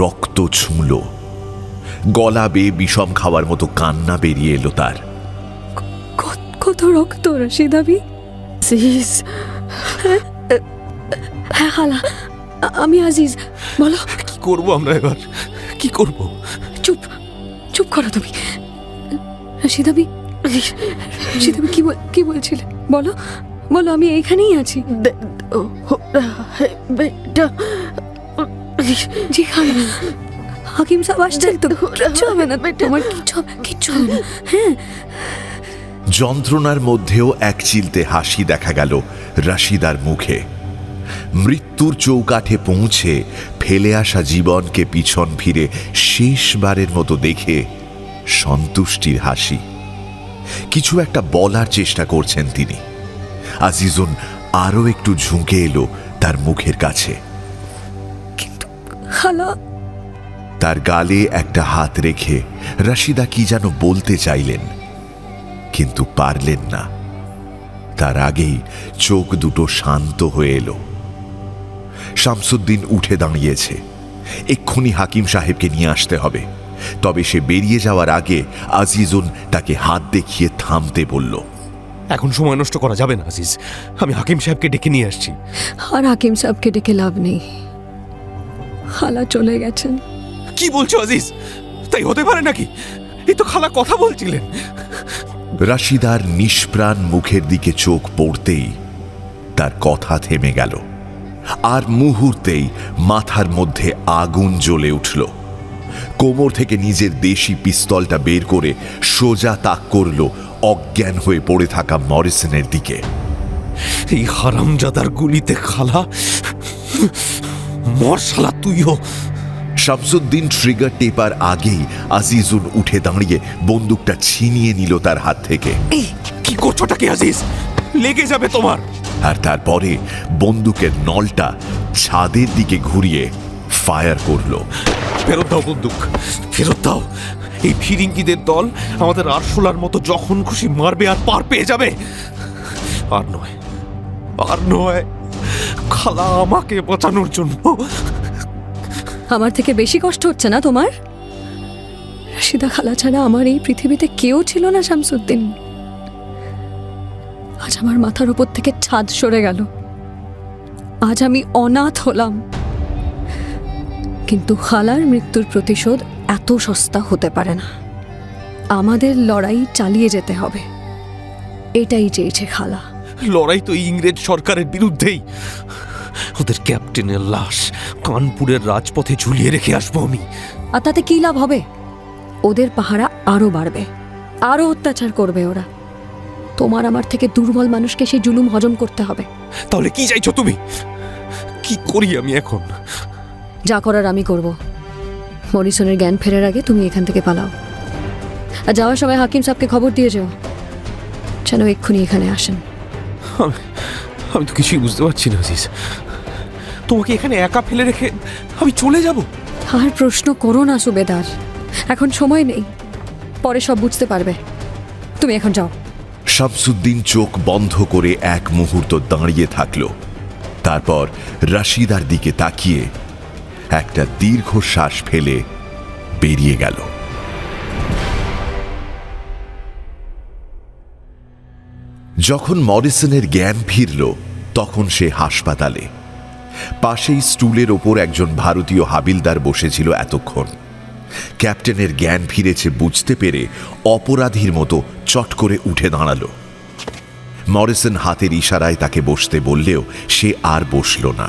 Speaker 3: রক্ত ছুঁল। গলা বেয়ে বিষম খাওয়ার মতো কান্না বেরিয়ে এলো তার।
Speaker 8: কত রক্ত রশিদ আবি?
Speaker 2: আজিজ,
Speaker 8: হ্যাঁ খালা, আমি আজিজ। বলো,
Speaker 1: কি করব আমরা এবার? কি করব?
Speaker 8: চুপ চুপ করো তুমি। রশিদ আবি, রশিদ আবি কি বলছিলে? বলো বলো, আমি এইখানেই আছি।
Speaker 2: বেটা,
Speaker 8: জি খালা, হাকিম সাহেব আসছেন তো? কিচ্ছু হবে না তোমার, কিচ্ছু হবে না। হ্যাঁ।
Speaker 3: যন্ত্রণার মধ্যেও এক চিলতে হাসি দেখা গেল রশিদার মুখে। মৃত্যুর চৌকাঠে পৌঁছে ফেলে আসা জীবনকে পিছন ফিরে শেষবারের মতো দেখে সন্তুষ্টির হাসি। কিছু একটা বলার চেষ্টা করছেন তিনি। আজিজুন আরো একটু ঝুঁকে এলো তার মুখের কাছে।
Speaker 8: কিন্তু খালা।
Speaker 3: তার গালে একটা হাত রেখে রশিদা কি যেন বলতে চাইলেন, কিন্তু পারলেন না। তার আগেই চোখ দুটো শান্ত হয়ে এলো। শামসুদ্দিন উঠে দাঁড়িয়েছে। এক্ষুনি হাকিম সাহেবকে নিয়ে আসতে হবে। তবে সে বেরিয়ে যাওয়ার আগে আজিজুন তাকে হাত দেখিয়ে থামতে বলল।
Speaker 1: এখন সময় নষ্ট করা যাবে না আজিজ, আমি হাকিম সাহেবকে ডেকে নিয়ে আসছি।
Speaker 8: আর হাকিম সাহেবকে ডেকে লাভ নেই, খালা চলে গেছেন।
Speaker 1: কি বলছো আজিজ? তাই হতে পারে নাকি? এই তো খালা কথা বলছিলেন।
Speaker 3: রশিদার নিষ্প্রাণ মুখের দিকে চোখ পড়তেই তার কথা থেমে গেল, আর মুহূর্তেই মাথার মধ্যে আগুন জ্বলে উঠল। কোমর থেকে নিজের দেশি পিস্তলটা বের করে সোজা তাক করল অজ্ঞান হয়ে পড়ে থাকা মরিসনের দিকে।
Speaker 1: এই হারামজাদার গুলিতে খালা মর শালা তুইও।
Speaker 3: শামসুদ্দিন ট্রিগার টেপার আগেই আজিজুন উঠে দাঁড়িয়ে বন্দুকটা ছিনিয়ে নিল তার হাত থেকে।
Speaker 1: কি করছোটা কি আজিজ? লেগে যাবে তোমার।
Speaker 3: আর তারপরে বন্দুকের নলটা ছাদের দিকে ঘুরিয়ে ফায়ার করলো।
Speaker 1: ফেরত দাও বন্দুক, ফেরত দাও। এই ফিরিঙ্গিদের দল আমাদের আরশোলার মতো যখন খুশি মারবে আর পার পেয়ে যাবে। আর নয়, আর নয়, খালা আমাকে বাঁচানোর জন্য।
Speaker 8: আমার থেকে বেশি কষ্ট হচ্ছে না তোমার? রশিদা খালা ছাড়া আমার এই পৃথিবীতে কেউ ছিল না শামসুদ্দিন। আজ আমার মাথার উপর থেকে ছাদ সরে গেল। আজ আমি অনাথ হলাম। কিন্তু খালার মৃত্যুর প্রতিশোধ এত সস্তা হতে পারে না। আমাদের লড়াই চালিয়ে যেতে হবে, এটাই চেয়েছে খালা।
Speaker 1: লড়াই তো ইংরেজ সরকারের বিরুদ্ধেই। ওদের ক্যাপ্টেনের লাশ কানপুরের রাজপথে ঝুলিয়ে রেখে আসবো আমি।
Speaker 8: আর তাতে কী লাভ হবে? ওদের পাহারা আরও বাড়বে, আরও অত্যাচার করবে ওরা। তোমার আমার থেকে দুর্বল মানুষকে সেই জুলুম হজম করতে হবে।
Speaker 1: তাহলে কি চাইছো তুমি? কি করি আমি এখন?
Speaker 8: যা করার আমি করব। মরিসনের জ্ঞান ফেরার আগে তুমি এখান থেকে পালাও। আর যাওয়ার সময় হাকিম সাহেবকে খবর দিয়ে যেও যেন এক্ষুনি এখানে আসেন।
Speaker 1: আমি তো কিছুই বুঝতে পারছি না আজিজ। তোমাকে এখানে একা ফেলে রেখে আমি চলে যাব?
Speaker 8: আর প্রশ্ন করো না সুবেদার, এখন সময় নেই, পরে সব বুঝতে পারবে। তুমি এখন যাও।
Speaker 3: শামসুদ্দিন চোখ বন্ধ করে এক মুহূর্ত দাঁড়িয়ে থাকল, তারপর রাশিদার দিকে তাকিয়ে একটা দীর্ঘশ্বাস ফেলে বেরিয়ে গেল। যখন মরিসনের জ্ঞান ফিরল তখন সে হাসপাতালে। পাশেই স্টুলের ওপর একজন ভারতীয় হাবিলদার বসেছিল এতক্ষণ। ক্যাপ্টেনের জ্ঞান ফিরেছে বুঝতে পেরে অপরাধীর মতো চট করে উঠে দাঁড়ালো। মরিসন হাতের ইশারায় তাকে বসতে বললেও সে আর বসল না।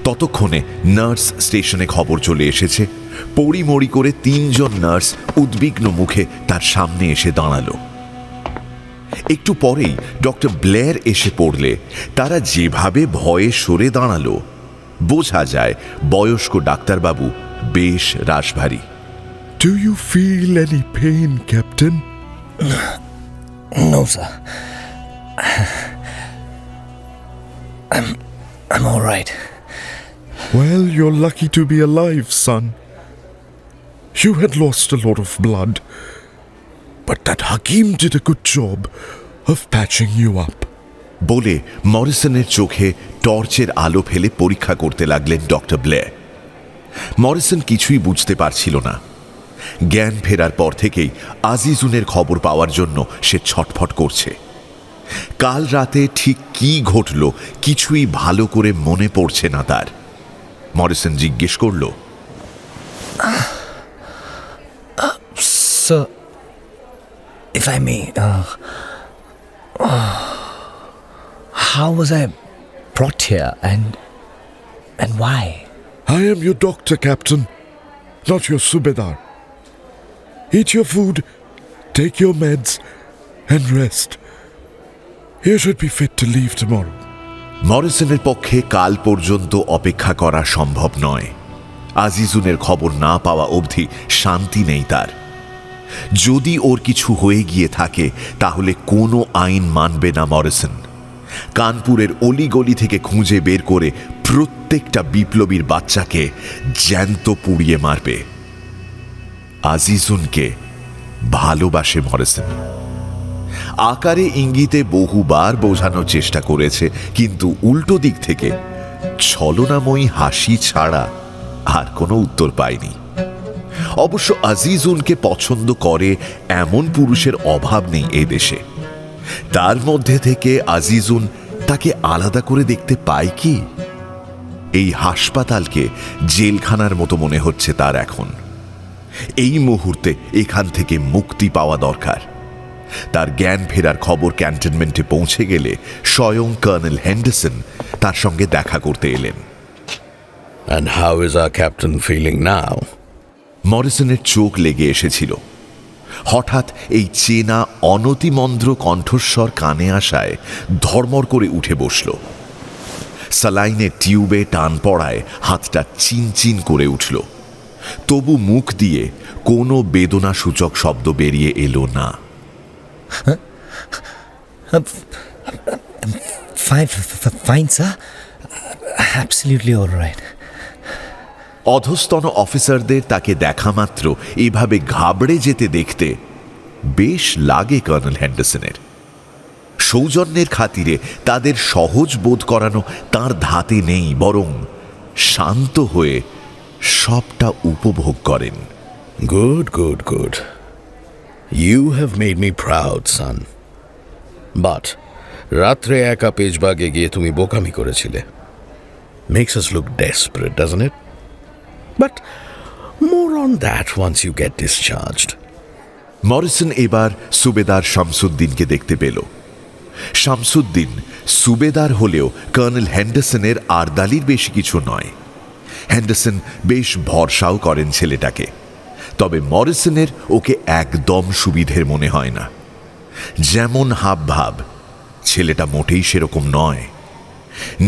Speaker 3: ততক্ষণে নার্স স্টেশনে খবর চলে এসেছে। পড়িমড়ি করে 3 জন নার্স উদ্বিগ্ন মুখে তার সামনে এসে দাঁড়ালো। একটু পরেই ডক্টর ব্লেয়ার এসে পড়লে তারা যেভাবে ভয়ে সরে দাঁড়ালো, বোঝা যায় বয়স্ক ডাক্তারবাবু বেশ রাশভারী।
Speaker 9: Do you feel any pain, Captain?
Speaker 4: No, sir. I'm all right.
Speaker 9: Well, you're lucky to be alive, son. You had lost a lot of blood, but that Hakim did a good job of patching you up.
Speaker 3: বলে মরিসনের চোখে টর্চের আলো ফেলে পরীক্ষা করতে লাগলেন doctor Blair. Morrison কিছুই বুঝতে পারছিল না। জ্ঞান ফেরার পর থেকেই আজিজুনের খবর পাওয়ার জন্য সে ছটফট করছে। কাল রাতে ঠিক কি ঘটল কিছুই ভালো করে মনে পড়ছে না তার। মরিসন জিজ্ঞেস করল,
Speaker 4: Sir, if I may, how was I brought here and why?
Speaker 9: I am your doctor, Captain, not your Subedar. Eat your food, take your meds, and rest. You should be fit to leave tomorrow.
Speaker 3: মরিসনের পক্ষে কাল পর্যন্ত অপেক্ষা করা সম্ভব নয়। আজিজুনের খবর না পাওয়া অবধি শান্তি নেই তার। যদি ওর কিছু হয়ে গিয়ে থাকে তাহলে কোনো আইন মানবে না মরিসন। কানপুরের অলিগলি থেকে খুঁজে বের করে প্রত্যেকটা বিপ্লবীর বাচ্চাকে জ্যান্ত পুড়িয়ে মারবে। আজিজুনকে ভালোবাসে মরিসন। আকারে ইঙ্গিতে বহুবার বোঝানোর চেষ্টা করেছে, কিন্তু উল্টো দিক থেকে ছলনাময়ী হাসি ছাড়া আর কোনো উত্তর পায়নি। অবশ্য আজিজুনকে পছন্দ করে এমন পুরুষের অভাব নেই এ দেশে। তার মধ্যে থেকে আজিজুন তাকে আলাদা করে দেখতে পায় কি? এই হাসপাতালকে জেলখানার মতো মনে হচ্ছে তার এখন। এই মুহূর্তে এখান থেকে মুক্তি পাওয়া দরকার। তার জ্ঞান ফেরার খবর ক্যান্টনমেন্টে পৌঁছে গেলে স্বয়ং কর্নেল হেন্ডারসন তার সঙ্গে দেখা করতে এলেন।
Speaker 6: And how is our captain feeling now?
Speaker 3: মরিসনের চোখ লেগে এসেছিল। হঠাৎ এই চেনা অনতিমন্দ্র কণ্ঠস্বর কানে আসায় ধর্মর করে উঠে বসল। স্যালাইনের টিউবে টান পড়ায় হাতটা চিনচিন করে উঠল, তবু মুখ দিয়ে কোনো বেদনাসূচক শব্দ বেরিয়ে এলো না।
Speaker 4: Fine, sir. Absolutely all right.
Speaker 3: অধস্তন অফিসারদের তাকে দেখা মাত্র এভাবে ঘাবড়ে যেতে দেখতে বেশ লাগে কর্নেল হেন্ডারসনের। সৌজন্যের খাতিরে তাদের সহজ বোধ করানো তার ধাতে নেই, বরং শান্ত হয়ে সবটা উপভোগ করেন।
Speaker 6: Good, good, good. You have made me proud, son. But রাত্রে একা পেজবাগে গিয়ে তুমি বোকামি করেছিলে। Makes us look desperate, doesn't it? But more on that once you get discharged.
Speaker 3: Morrison এবার সুবেদার শামসুদ্দিনকে দেখতে পেল। শামসুদ্দিন সুবেদার হলেও কর্নেল হেন্ডারসনের আর্দালির বেশি কিছু নয়। হেন্ডারসন বেশ ভরসাও করেন ছেলেটাকে, তবে মরিসনের ওকে একদম সুবিধের মনে হয় না। যেমন হাবভাব, ছেলেটা মোটেই সেরকম নয়।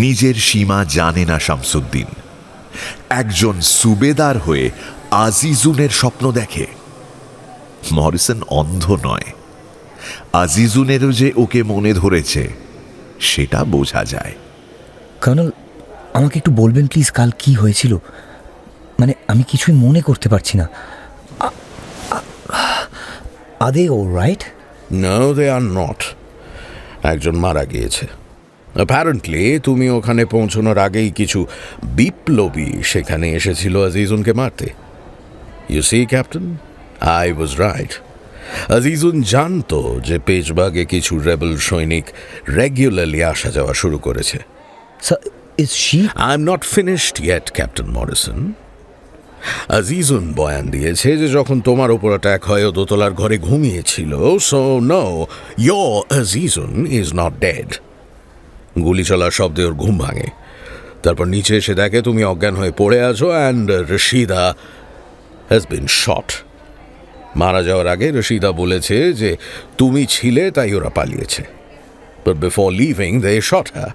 Speaker 3: নিজের সীমা জানে না শামসুদ্দিন। একজন সুবেদার হয়ে আজিজুনের স্বপ্ন দেখে। মরিসন অন্ধ নয়, আজিজুনেরও যে ওকে মনে ধরেছে সেটা বোঝা যায়।
Speaker 4: কর্নেল, আমাকে একটু বলবেন প্লিজ কাল কি হয়েছিল? মানে আমি কিছুই মনে করতে পারছি না। Are they alright?
Speaker 6: No, they are not. একজন মারা গিয়েছে। অ্যাপারেন্টলি তুমি ওখানে পৌঁছানোর আগেই কিছু বিপ্লবী সেখানে এসেছিল আজিজুনকে মারতে। You see captain, I was right. Azizun জানতো যে পেচবাগে কিছু রেবেল সৈনিক রেগুলারলি আসা যাওয়া শুরু করেছে।
Speaker 4: Sir, is she?
Speaker 6: I am not finished yet, captain Morrison. Azizun বয়ান দিয়েছে যে যখন তোমার ওপর অ্যাটাক হয় ও দোতলার ঘরে ঘুমিয়েছিল। So no, your Azizun is not dead. গুলি চলার শব্দে ওর ঘুম ভাঙে। তারপর নিচে এসে দেখে তুমি অজ্ঞান হয়ে পড়ে আছো and Rashida has been shot. মারা যাওয়ার আগে রশিদা বলেছে যে তুমি ছিলে তাই ওরা পালিয়েছে। But before leaving they shot her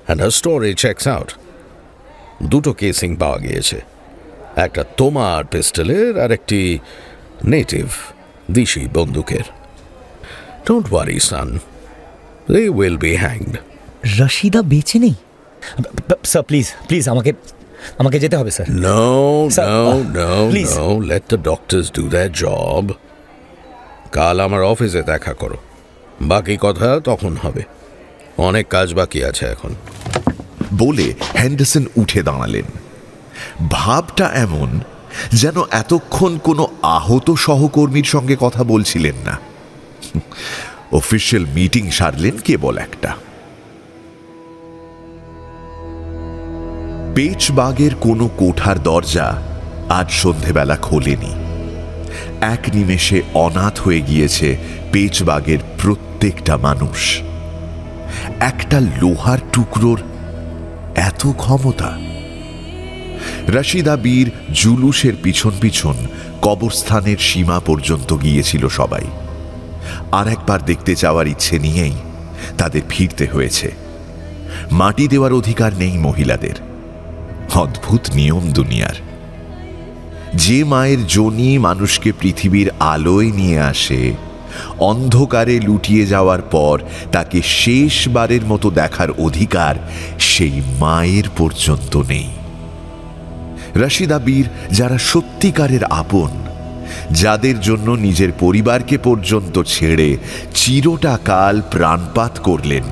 Speaker 6: and her story checks out. দুটো কেসিং পাওয়া গিয়েছে, একটা তোমার পিস্টলের আর একটি নেটিভ দেশি বন্দুকের। Don't worry son, they will be hanged.
Speaker 4: Rashida বেঁচে নেই? স্যার প্লিজ প্লিজ আমাকে যেতে হবে sir.
Speaker 6: No,
Speaker 4: Sir,
Speaker 6: no,
Speaker 4: please.
Speaker 6: no. Let the doctors do their job. কাল আমার অফিসে দেখা করো, বাকি কথা তখন হবে। অনেক কাজ বাকি আছে এখন।
Speaker 3: বলে হেন্ডারসন উঠে দাঁড়ালেন। ভাবটা এমন যেন এতক্ষণ কোনো আহত সহকর্মীর সঙ্গে কথা বলছিলেন না। অফিসিয়াল মিটিং সারলেন কেবল একটা। পেচবাগের কোনো কোঠার দরজা আজ সন্ধেবেলা খোলেনি। এক নিমেষে অনাথ হয়ে গিয়েছে পেচবাগের প্রত্যেকটা মানুষ। একটা লোহার টুকরোর এত ক্ষমতা! রশিদা বীর জুলুসের পিছন পিছন কবরস্থানের সীমা পর্যন্ত গিয়েছিল সবাই। আর একবার দেখতে যাওয়ার ইচ্ছে নিয়েই তাদের ফিরতে হয়েছে। মাটি দেওয়ার অধিকার নেই মহিলাদের। অদ্ভুত নিয়ম দুনিয়ার। যে মায়ের যোনি মানুষকে পৃথিবীর আলোয় নিয়ে আসে, অন্ধকারে লুটিয়ে যাওয়ার পর তাকে শেষবারের মতো দেখার অধিকার সেই মায়ের পর্যন্ত নেই। রশিদা বীর যারা সত্যিকারের আপন, যাদের জন্য নিজের পরিবারকে পর্যন্ত ছেড়ে চিরটা কাল প্রাণপাত করলেন,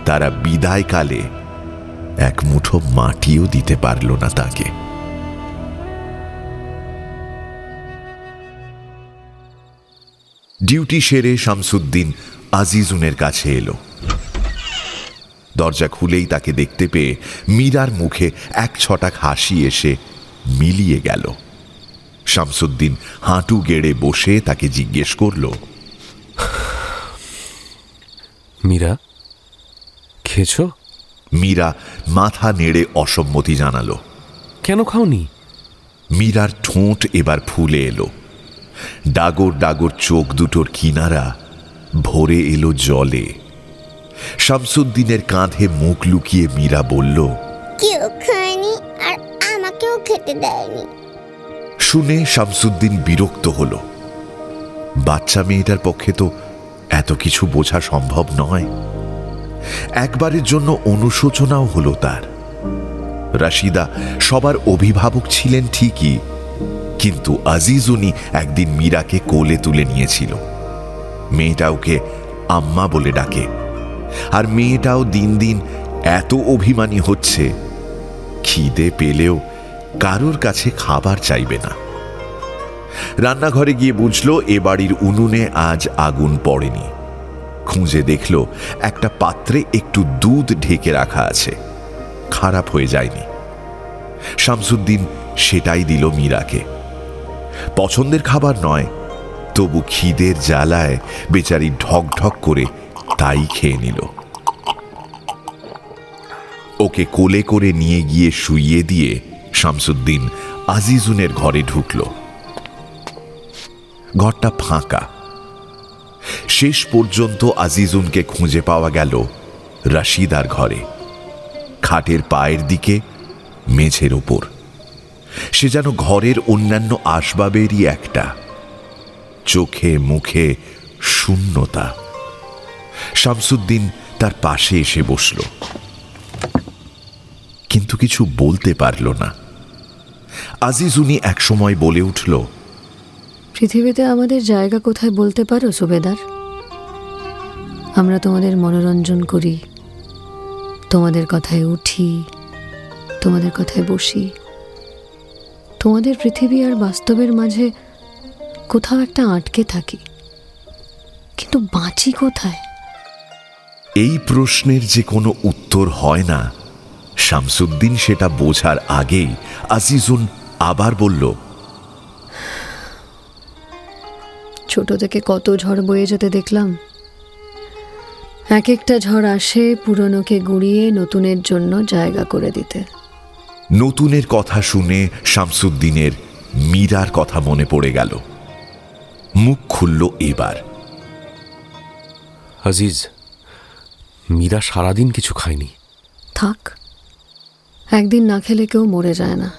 Speaker 3: তারা বিদায়কালে এক মুঠো মাটিও দিতে পারল না তাকে। ডিউটি সেরে শামসুদ্দিন আজিজুনের কাছে এলো। দরজা খুলেই তাকে দেখতে পেয়ে মীরার মুখে এক ছটাক হাসি এসে মিলিয়ে গেল। শামসুদ্দিন হাঁটু গেড়ে বসে তাকে জিজ্ঞেস করল,
Speaker 1: মীরা, খেয়েছো?
Speaker 3: মীরা মাথা নেড়ে অসম্মতি জানালো।
Speaker 1: কেন খাওনি?
Speaker 3: মীরার ঠোঁট এবার ফুলে এলো। ডাগর ডাগর চোখ দুটোর কিনারা ভরে এলো জলে। শামসুদ্দিনের কাঁধে মুখ লুকিয়ে মীরা বলল,
Speaker 5: কেউ খায়নি আর আমাকেও খেতে দেয়নি।
Speaker 3: শুনে শামসুদ্দিন বিরক্ত হল। বাচ্চা মেয়েটার পক্ষে তো এত কিছু বোঝা সম্ভব নয়। একবারের জন্য অনুশোচনাও হলো তার। রশিদা সবার অভিভাবক ছিলেন ঠিকই, কিন্তু আজিজুনি একদিন মীরাকে কোলে তুলে নিয়েছিল। মেয়েটা ওকে আম্মা বলে ডাকে, আর মেয়েটাও দিন দিন এত অভিমানী হচ্ছে, খিদে পেলেও কারোর কাছে খাবার চাইবে না। রান্নাঘরে গিয়ে বুঝলো এ বাড়ির উনুনে আজ আগুন পড়েনি। খুঁজে দেখল একটা পাত্রে একটু দুধ ঢেকে রাখা আছে, খারাপ হয়ে যায়নি। শামসুদ্দিন সেটাই দিল মীরাকে। পছন্দের খাবার নয়, তবু খিদের জ্বালায় বেচারি ঢক ঢক করে তাই খেয়ে নিল। ওকে কোলে করে নিয়ে গিয়ে শুইয়ে দিয়ে শামসুদ্দিন আজিজুনের ঘরে ঢুকল। ঘরটা ফাঁকা। শেষ পর্যন্ত আজিজুনকে খুঁজে পাওয়া গেল রাশিদার ঘরে, খাটের পায়ের দিকে, মেঝের ওপর। সে যেন ঘরের অন্যান্য আসবাবেরই একটা। চোখে মুখে শূন্যতা। শামসুদ্দিন তার পাশে এসে বসল, কিন্তু কিছু বলতে পারল না। আজিজুনি একসময় বলে উঠল,
Speaker 8: পৃথিবীতে আমাদের জায়গা কোথায় বলতে পারো সুবেদার? আমরা তোমাদের মনোরঞ্জন করি, তোমাদের কথায় উঠি, তোমাদের কথায় বসি। তোমাদের পৃথিবী আর বাস্তবের মাঝে কোথাও একটা আটকে থাকি, কিন্তু বাঁচি কোথায়?
Speaker 3: এই প্রশ্নের যে কোনো উত্তর হয় না, শামসুদ্দিন সেটা বোঝার আগেই আজিজুন আবার বলল,
Speaker 8: ছোট থেকে কত ঝড় বয়ে যেতে দেখলাম। এক একটা ঝড় আসে পুরনোকে গুঁড়িয়ে নতুনের জন্য জায়গা করে দিতে।
Speaker 3: নতুনের কথা শুনে শামসুদ্দিনের মীরার কথা মনে পড়ে গেল। মুখ খুলল এবার।
Speaker 1: আজিজ, মীরা সারাদিন কিছু খায়নি।
Speaker 8: থাক, একদিন না খেলে কেউ মরে যায় না।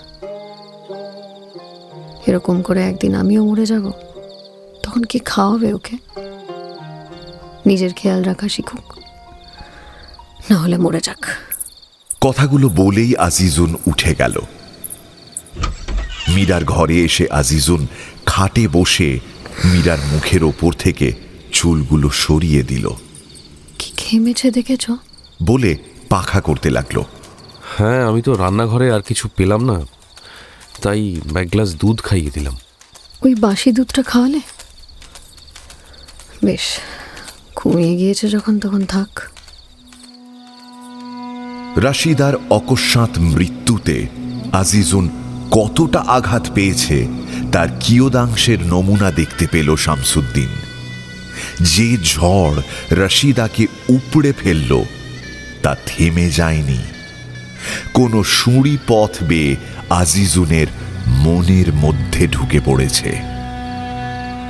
Speaker 8: এরকম করে একদিন আমিও মরে যাব, তখন কি খাওয়াবে ওকে? নিজের খেয়াল রাখা শিখুক, না হলে মরে যাক।
Speaker 3: কথাগুলো বলেই আজিজুন উঠে গেল। মীরার ঘরে এসে আজিজুন খাটে বসে মীরার মুখের ওপর থেকে চুলগুলো সরিয়ে দিল।
Speaker 8: কি ঘেমেছে দেখেছ?
Speaker 3: বলে পাখা করতে লাগলো।
Speaker 1: হ্যাঁ, আমি তো রান্নাঘরে আর কিছু পেলাম না, তাই এক গ্লাস দুধ খাইয়ে দিলাম।
Speaker 8: ওই বাসি দুধটা খাওয়ালে? বেশ, ঘুমিয়ে গিয়েছে যখন তখন থাক।
Speaker 3: রাশিদার অকস্মাৎ মৃত্যুতে আজিজুন কতটা আঘাত পেয়েছে তার কিয়দাংশের নমুনা দেখতে পেল শামসুদ্দিন। যে ঝড় রাশিদাকে উপড়ে ফেলল তা থেমে যায়নি। কোনো সুঁড়ি পথ বেয়ে আজিজুনের মনের মধ্যে ঢুকে পড়েছে।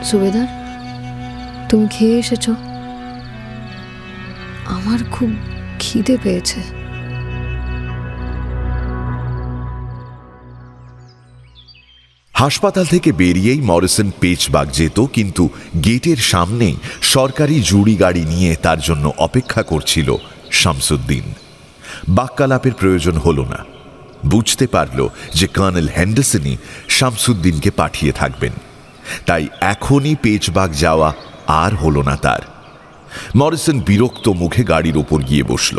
Speaker 8: সুবেদার, তুমি খেয়ে এসেছ? আমার খুব খিদে পেয়েছে।
Speaker 3: হাসপাতাল থেকে বেরিয়েই মরিসন পেচবাগ যেত, কিন্তু গেটের সামনেই সরকারি জুড়ি গাড়ি নিয়ে তার জন্য অপেক্ষা করছিল শামসুদ্দিন। বাক্যালাপের প্রয়োজন হলো না। বুঝতে পারল যে কর্নেল হেন্ডারসনই শামসুদ্দিনকে পাঠিয়ে থাকবেন, তাই এখনই পেচবাগ যাওয়া আর হলো না তার। মরিসন বিরক্ত মুখে গাড়ির ওপর গিয়ে বসল।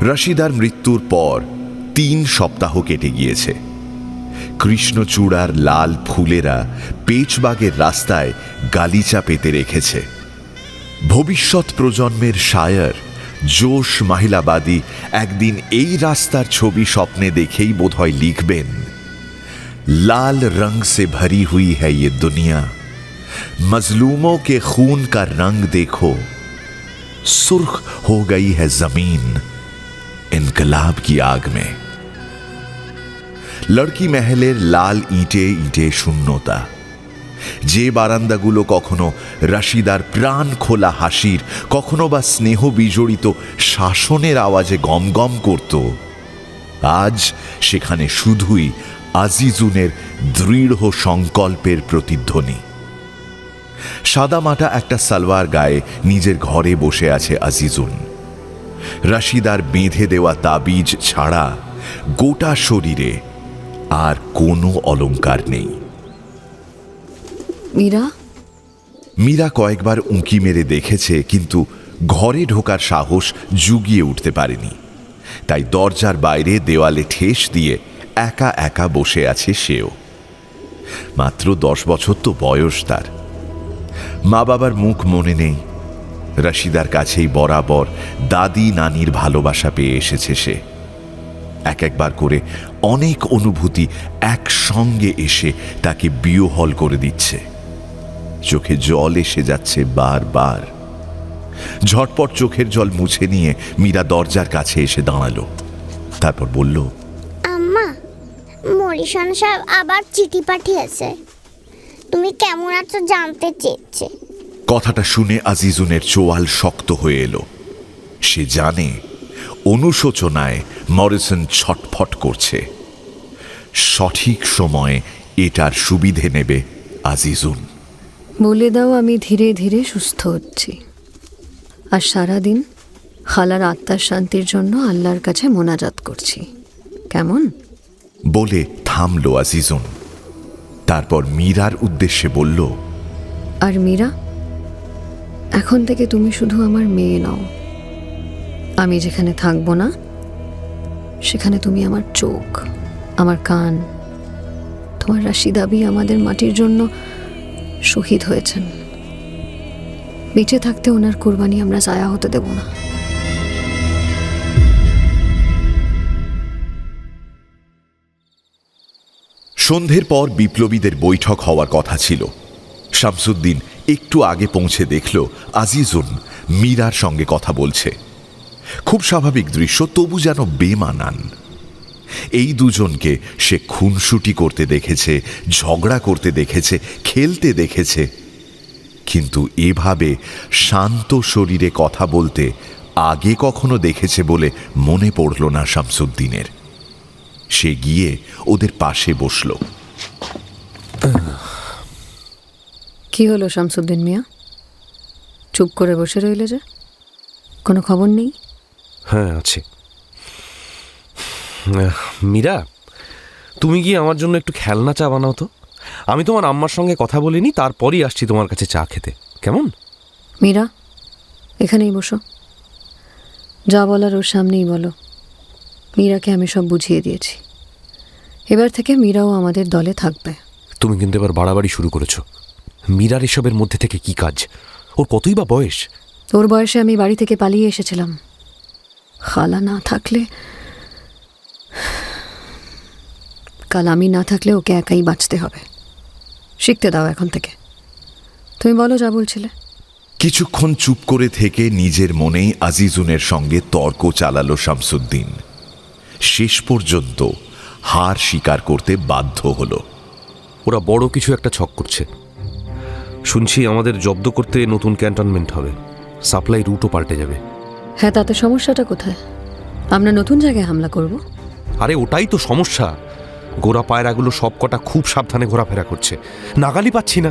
Speaker 3: রাশিদার মৃত্যুর পর 3 সপ্তাহ কেটে গিয়েছে। কৃষ্ণচূড়ার লাল ফুলেরা পেচবাগের রাস্তায় গালিচা পেতে রেখেছে। ভবিষ্যৎ প্রজন্মের শায়র জোশ মাহিলাবাদী একদিন এই রাস্তার ছবি স্বপ্নে দেখেই বোধহয় লিখবেন, লাল রং সে ভরি হুই হ্যায় ये दुनिया, मजलूमों के खून का रंग देखो, सुर्ख हो गई है जमीन इनकलाब की आग में। লড়কি মহলের লাল ইটে ইটে শূন্যতা। যে বারান্দাগুলো কখনো রাশিদার প্রাণ খোলা হাসির, কখনো বা স্নেহ বিজড়িত শাসনের আওয়াজে গমগম করত, আজ সেখানে শুধুই আজিজুনের দৃঢ় সংকল্পের প্রতিধ্বনি। সাদামাটা একটা সালোয়ার গায়ে নিজের ঘরে বসে আছে আজিজুন। রাশিদার বেঁধে দেওয়া তাবিজ ছাড়া গোটা শরীরে আর কোনো অলংকার নেই। মীরা কয়েকবার উঁকি মেরে দেখেছে, কিন্তু ঘরে ঢোকার সাহস জুগিয়ে উঠতে পারেনি। তাই দরজার বাইরে দেওয়ালে ঠেস দিয়ে একা একা বসে আছে সেও। মাত্র 10 বছর তো বয়স তার। মা বাবার মুখ মনে নেই। রাশিদার কাছেই বরাবর দাদি নানির ভালোবাসা পেয়ে এসেছে সে। এক একবার করে অনেক অনুভূতি একসঙ্গে এসে তাকে বিহ্বল করে দিচ্ছে। চোখে জল এসে যাচ্ছে বারবার। ঝটপট চোখের জল মুছে নিয়ে মীরা দরজার কাছে এসে দাঁড়ালো। তারপর বলল,
Speaker 5: আম্মা, মরিশন সাহেব আবার চিঠি পাঠিয়েছে, তুমি কেমন আছো জানতে চেয়েছে।
Speaker 3: কথাটা শুনে আজিজুনের চোয়াল শক্ত হয়ে এলো। সে জানে অনুশোচনায় মরিসন ছটফট করছে। সঠিক সময়ে এটার সুবিধে নেবে আজিজুন।
Speaker 8: বলে দাও আমি ধীরে ধীরে সুস্থ হচ্ছি, আর সারাদিন খালার আত্মার শান্তির জন্য আল্লাহর কাছে মোনাজাত করছি, কেমন?
Speaker 3: বলে থামলো আজিজুন। তারপর মীরার উদ্দেশ্যে বলল,
Speaker 8: আর মীরা, এখন থেকে তুমি শুধু আমার মেয়ে নাও। আমি যেখানে থাকবো না সেখানে তুমি আমার চোখ, আমার কান। তোমার রাশিদাবি আমাদের মাটির জন্য শহীদ হয়েছেন। বেঁচে থাকতে ওনার কোরবানি আমরা জায়া হতে দেব না।
Speaker 3: সন্ধ্যের পর বিপ্লবীদের বৈঠক হওয়ার কথা ছিল। শামসুদ্দিন একটু আগে পৌঁছে দেখল আজিজুন মীরার সঙ্গে কথা বলছে। খুব স্বাভাবিক দৃশ্য, তবু যেন বেমানান। এই দুজনকে সে খুনসুটি করতে দেখেছে, ঝগড়া করতে দেখেছে, খেলতে দেখেছে, কিন্তু এভাবে শান্ত শরীরে কথা বলতে আগে কখনো দেখেছে বলে মনে পড়ল না শামসুদ্দিনের। সে গিয়ে ওদের পাশে বসল।
Speaker 8: কি হলো শামসুদ্দিন মিয়া, চুপ করে বসে রইলে যে? কোনো খবর নেই?
Speaker 1: হ্যাঁ আছে। মীরা, তুমি গিয়ে আমার জন্য একটু খেলনা চা বানাও তো। আমি তোমার আম্মার সঙ্গে কথা বলিনি, তারপরই আসছি তোমার কাছে চা খেতে, কেমন?
Speaker 8: মীরা, এখানেই বসো। যা বলার ওর সামনেই বলো। মীরাকে আমি সব বুঝিয়ে দিয়েছি। এবার থেকে মীরাও আমাদের দলে থাকবে।
Speaker 1: তুমি কিন্তু এবার বাড়াবাড়ি শুরু করেছো। মীরার এসবের মধ্যে থেকে কি কাজ? ওর কতই বা বয়স?
Speaker 8: ওর বয়সে আমি বাড়ি থেকে পালিয়ে এসেছিলাম। খালা না থাকলে, কাল আমি না থাকলে ওকে একাই বাঁচতে হবে। শিখতে দাও এখন থেকে। তুমি বলো যা বলছিলে।
Speaker 3: কিছুক্ষণ চুপ করে থেকে নিজের মনেই আজিজুনের সঙ্গে তর্ক চালালো শামসুদ্দিন। শেষ পর্যন্ত হার স্বীকার করতে বাধ্য হলো।
Speaker 1: ওরা বড় কিছু একটা ছক করছে। শুনছি আমাদের জব্দ করতে নতুন ক্যান্টনমেন্ট হবে, সাপ্লাই রুটও পাল্টে যাবে।
Speaker 8: হ্যাঁ, তাতে সমস্যাটা কোথায়? আমরা নতুন জায়গায় হামলা করব।
Speaker 1: আরে ওটাই তো সমস্যা। গোড়া পায়রাগুলো সব কটা খুব সাবধানে ঘোরাফেরা করছে, নাগালি পাচ্ছি না।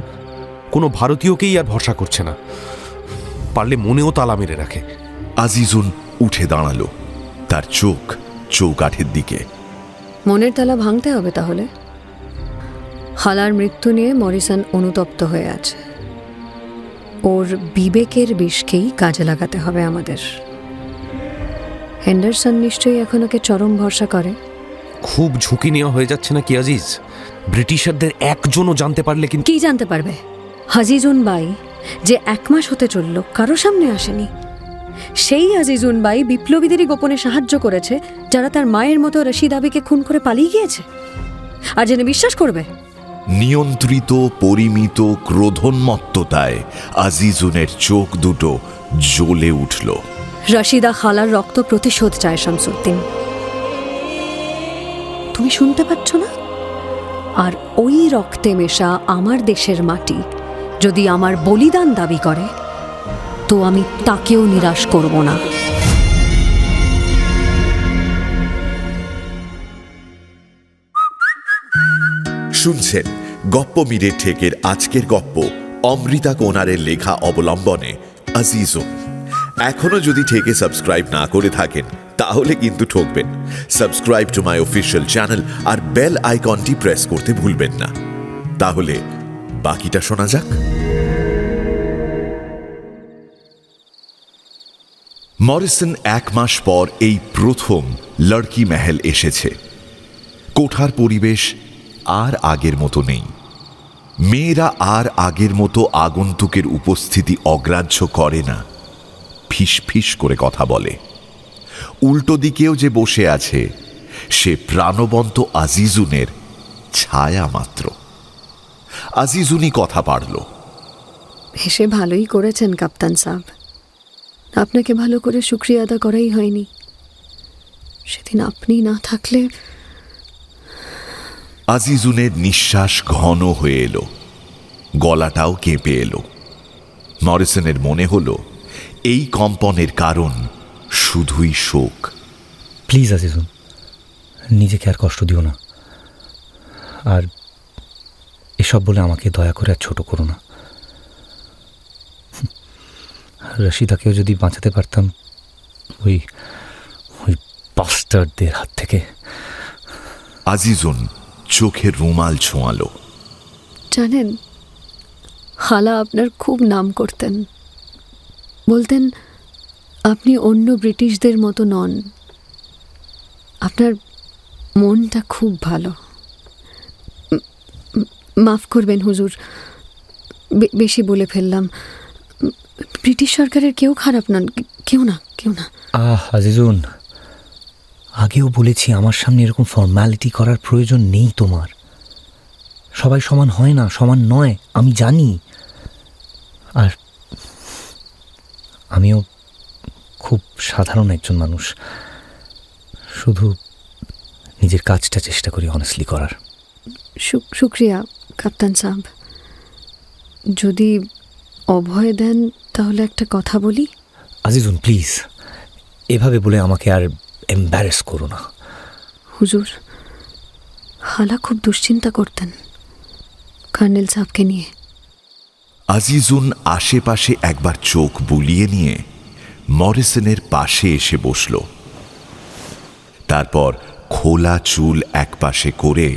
Speaker 1: কোনো ভারতীয়কেই আর ভরসা করছে না, পারলে মনেও তালা মেরে রাখে।
Speaker 3: আজিজুন উঠে দাঁড়ালো, তার চোখ চৌকাঠের দিকে।
Speaker 8: মনের তালা ভাঙতে হবে তাহলে। খালার মৃত্যু নিয়ে মরিসন অনুতপ্ত হয়ে আছে। ওর বিবেকের বিষকেই কাজে লাগাতে হবে আমাদের। হেন্ডারসন নিশ্চয়ই এখন ওকে চরম ভরসা করে।
Speaker 1: খুব ঝুঁকি নেওয়া হয়ে যাচ্ছে না কি আজিজ? ব্রিটিশারদের একজনও জানতে পারলে কিন্তু।
Speaker 8: কি জানতে পারবে? আজিজুন বাই যে 1 মাস হতে চলল কারো সামনে আসেনি, সেই আজিজুন বাই বিপ্লবীদেরই গোপনে সাহায্য করেছে যারা তার মায়ের মতো রশিদাবিকে খুন করে পালিয়ে গিয়েছে। আর জেনে বিশ্বাস করবে?
Speaker 3: নিয়ন্ত্রিত পরিমিত ক্রোধোন্মত্ততায় আজিজুনের চোখ দুটো জ্বলে উঠল।
Speaker 8: রশিদা খালার রক্ত প্রতিশোধ চায় শামসুদ্দিন। তুমি শুনতে পাচ্ছ না? আর ওই রক্তে মেশা আমার দেশের মাটি যদি আমার বলিদান দাবি করে, তো আমি তাকেও নিরাশ করব না।
Speaker 3: শুনছেন গপ্প মিরের ঠেকের আজকের গপ্প অমৃতা কোনারের লেখা অবলম্বনে আজিজুন। এখনো যদি ঠেকে সাবস্ক্রাইব না করে থাকেন তাহলে কিন্তু ঠকবেন। Subscribe to my official channel আর বেল আইকনটি প্রেস করতে ভুলবেন না। তাহলে বাকিটা শোনা যাক। মরিসন 1 মাস পর এই প্রথম লড়কি মহল এসেছে। কোঠার পরিবেশ আর আগের মতো নেই। মেয়েরা আর আগের মতো আগন্তুকের উপস্থিতি অগ্রাহ্য করে না, ফিস ফিস করে কথা বলে। উল্টো দিকেও যে বসে আছে সে প্রাণবন্ত আজিজুনের ছায়া মাত্র। আজিজুনই কথা পারল।
Speaker 8: হেসে ভালোই করেছেন কাপ্তান সাহেব, আপনাকে ভালো করে শুক্রিয়া আদা করাই হয়নি। সেদিন আপনি না থাকলে।
Speaker 3: আজিজুনের নিঃশ্বাস ঘন হয়ে এলো, গলাটাও কেঁপে এলো। মরিসনের মনে হলো এই কম্পনের কারণ শুধুই শোক।
Speaker 4: প্লিজ আজিজুন, নিজেকে আর কষ্ট দিও না, আর এসব বলে আমাকে দয়া করে আর ছোট করো না। রশিদাকেও যদি বাঁচাতে পারতাম ওই ওই বাস্টার্ডদের হাত থেকে।
Speaker 3: আজিজুন চোখে রুমাল ছোঁয়ালো।
Speaker 8: জানেন, খালা আপনার খুব নাম করতেন, বলতেন আপনি অন্য ব্রিটিশদের মতো নন, আপনার মনটা খুব ভালো। মাফ করবেন হুজুর, বেশি বলে ফেললাম। ব্রিটিশ সরকারের কেউ খারাপ নন, কেউ না, কেউ না।
Speaker 4: আজিজুন, আগেও বলেছি আমার সামনে এরকম ফর্মালিটি করার প্রয়োজন নেই তোমার। সবাই সমান হয় না, সমান নয়, আমি জানি। আর আমিও খুব সাধারণ একজন মানুষ, শুধু নিজের কাজটা চেষ্টা করি অনেস্টলি করার।
Speaker 8: শুক্রিয়া কাপ্তান সাহেব। যদি অভয় দেন তাহলে একটা কথা বলি।
Speaker 4: আজিজুন প্লিজ, এভাবে বলে আমাকে আর এম্বারেস করো না।
Speaker 8: হুজুর, খালা খুব দুশ্চিন্তা করতেন কর্নেল সাহেবকে নিয়ে।
Speaker 3: আজিজুন আশেপাশে একবার চোখ বুলিয়ে নিয়ে মরিসনের পাশে এসে বসল। তারপর খোলা চুল একপাশে করে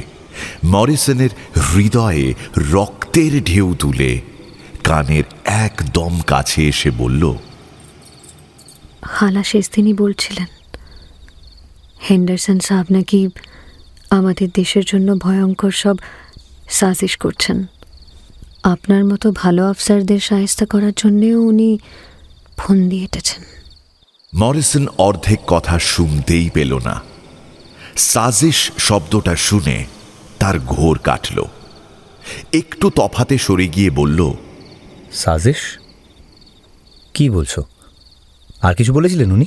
Speaker 3: মরিসনের হৃদয়ে রক্তের ঢেউ তুলে কানের একদম কাছে এসে বলল,
Speaker 8: খালা শেষ দিনই বলছিলেন হেন্ডারসন সাহেব নাকি আমাদের দেশের জন্য ভয়ঙ্কর সব সাজিশ করছেন। আপনার মতো ভালো আফসারদের সাহায্য করার জন্যেও উনি ফোন দিয়ে এটেছেন।
Speaker 3: মরিসন অর্ধেক কথা শুনতেই পেল না। সাজিশ শব্দটা শুনে তার ঘোর কাটল। একটু তফাতে সরে গিয়ে বলল,
Speaker 4: সাজিশ? কি বলছো? আর কিছু বলেছিলেন উনি?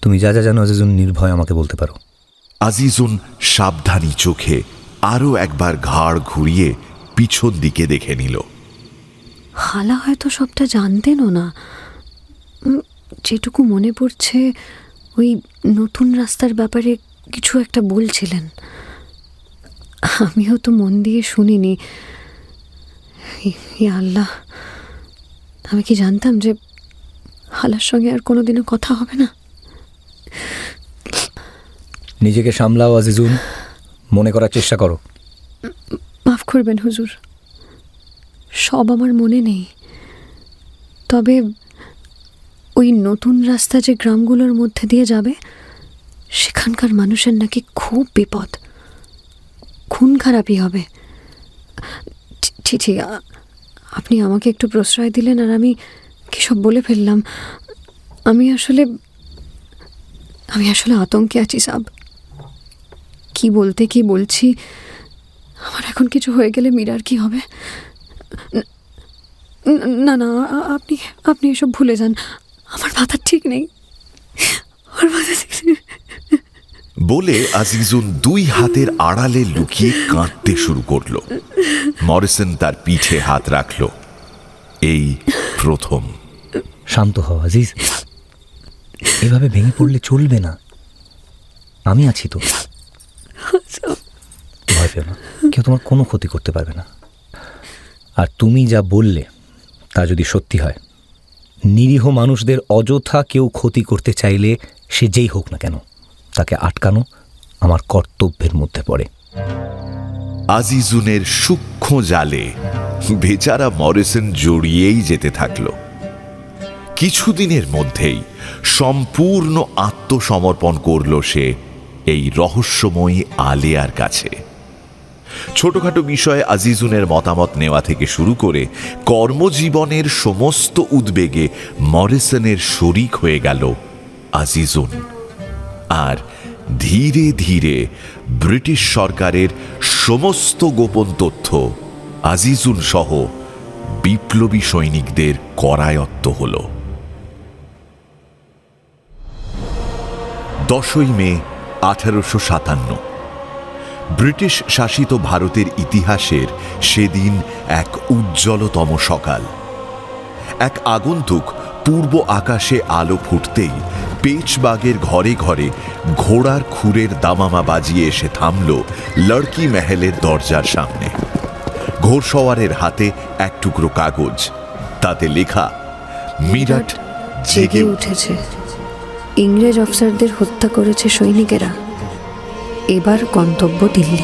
Speaker 4: তুমি যা যা জানো আজিজুন, নির্ভয় আমাকে বলতে পারো।
Speaker 3: আজিজুন সাবধানী চোখে আরও একবার ঘাড় ঘুরিয়ে পিছন দিকে দেখে নিল।
Speaker 8: খালা হয়তো সবটা জানতেনও না। যেটুকু মনে পড়ছে, ওই নতুন রাস্তার ব্যাপারে কিছু একটা বলছিলেন। আমিও তো মন দিয়ে শুনিনি। ইয়া আল্লাহ, আমি কি জানতাম যে খালার সঙ্গে আর কোনোদিনও কথা হবে না।
Speaker 4: নিজেকে সামলাও আজিজুন, মনে করার চেষ্টা করো।
Speaker 8: মাফ করবেন হুজুর, সব আমার মনে নেই। তবে ওই নতুন রাস্তা যে গ্রামগুলোর মধ্যে দিয়ে যাবে, সেখানকার মানুষের নাকি খুব বিপদ, খুন খারাপি হবে। ঠিক, আপনি আমাকে একটু প্রশ্রয় দিলেন আর আমি কী সব বলে ফেললাম। আমি আসলে আতঙ্কে আছি সাব। কি বলতে কি বলছি, আমার এখন কিছু হয়ে গেলে মীরার কি হবে? না না, আপনি এসব ভুলে যান। আমার মাথা ঠিক নেই, আমার মাথা ঠিক নেই।
Speaker 3: বলে আজিজুন দুই হাতের আড়ালে লুকিয়ে কাঁদতে শুরু করল। মরিসন তার পিঠে হাত রাখল। এই প্রথম।
Speaker 4: শান্ত হও আজিজ, এভাবে ভেঙে পড়লে চলবে না। আমি আছি তো, ভয় পেও না, কেউ তোমার কোনো ক্ষতি করতে পারবে না। আর তুমি যা বললে তা যদি সত্যি হয়, নিরীহ মানুষদের অযথা কেউ ক্ষতি করতে চাইলে সে যেই হোক না কেন, তাকে আটকানো আমার কর্তব্যের মধ্যে পড়ে।
Speaker 3: আজিজুনের সূক্ষ্ম জালে বেচারা মরিসন জড়িয়েই যেতে থাকল। কিছুদিনের মধ্যেই সম্পূর্ণ আত্মসমর্পণ করল সে এই রহস্যময়ী আলেয়ার কাছে। ছোটখাটো বিষয়ে আজিজুনের মতামত নেওয়া থেকে শুরু করে কর্মজীবনের সমস্ত উদ্বেগে মরিসনের শরিক হয়ে গেল আজিজুন। আর ধীরে ধীরে ব্রিটিশ সরকারের সমস্ত গোপন তথ্য আজিজুন সহ বিপ্লবী সৈনিকদের করায়ত্ত হল। 10ই মে 1857 ব্রিটিশ শাসিত ভারতের ইতিহাসের সেদিন এক উজ্জ্বলতম সকাল। এক আগন্তুক পূর্ব আকাশে আলো ফুটতেই পেচবাগের ঘরে ঘরে ঘোড়ার খুরের দামামা বাজিয়ে এসে থামল লড়কি মহলের দরজার সামনে। ঘোড়সওয়ারের হাতে এক টুকরো কাগজ, তাতে লেখা, মিরাট জেগে
Speaker 8: উঠেছে, ইংরেজ অফিসারদের হত্যা করেছে সৈনিকেরা, এবার গন্তব্য দিল্লি।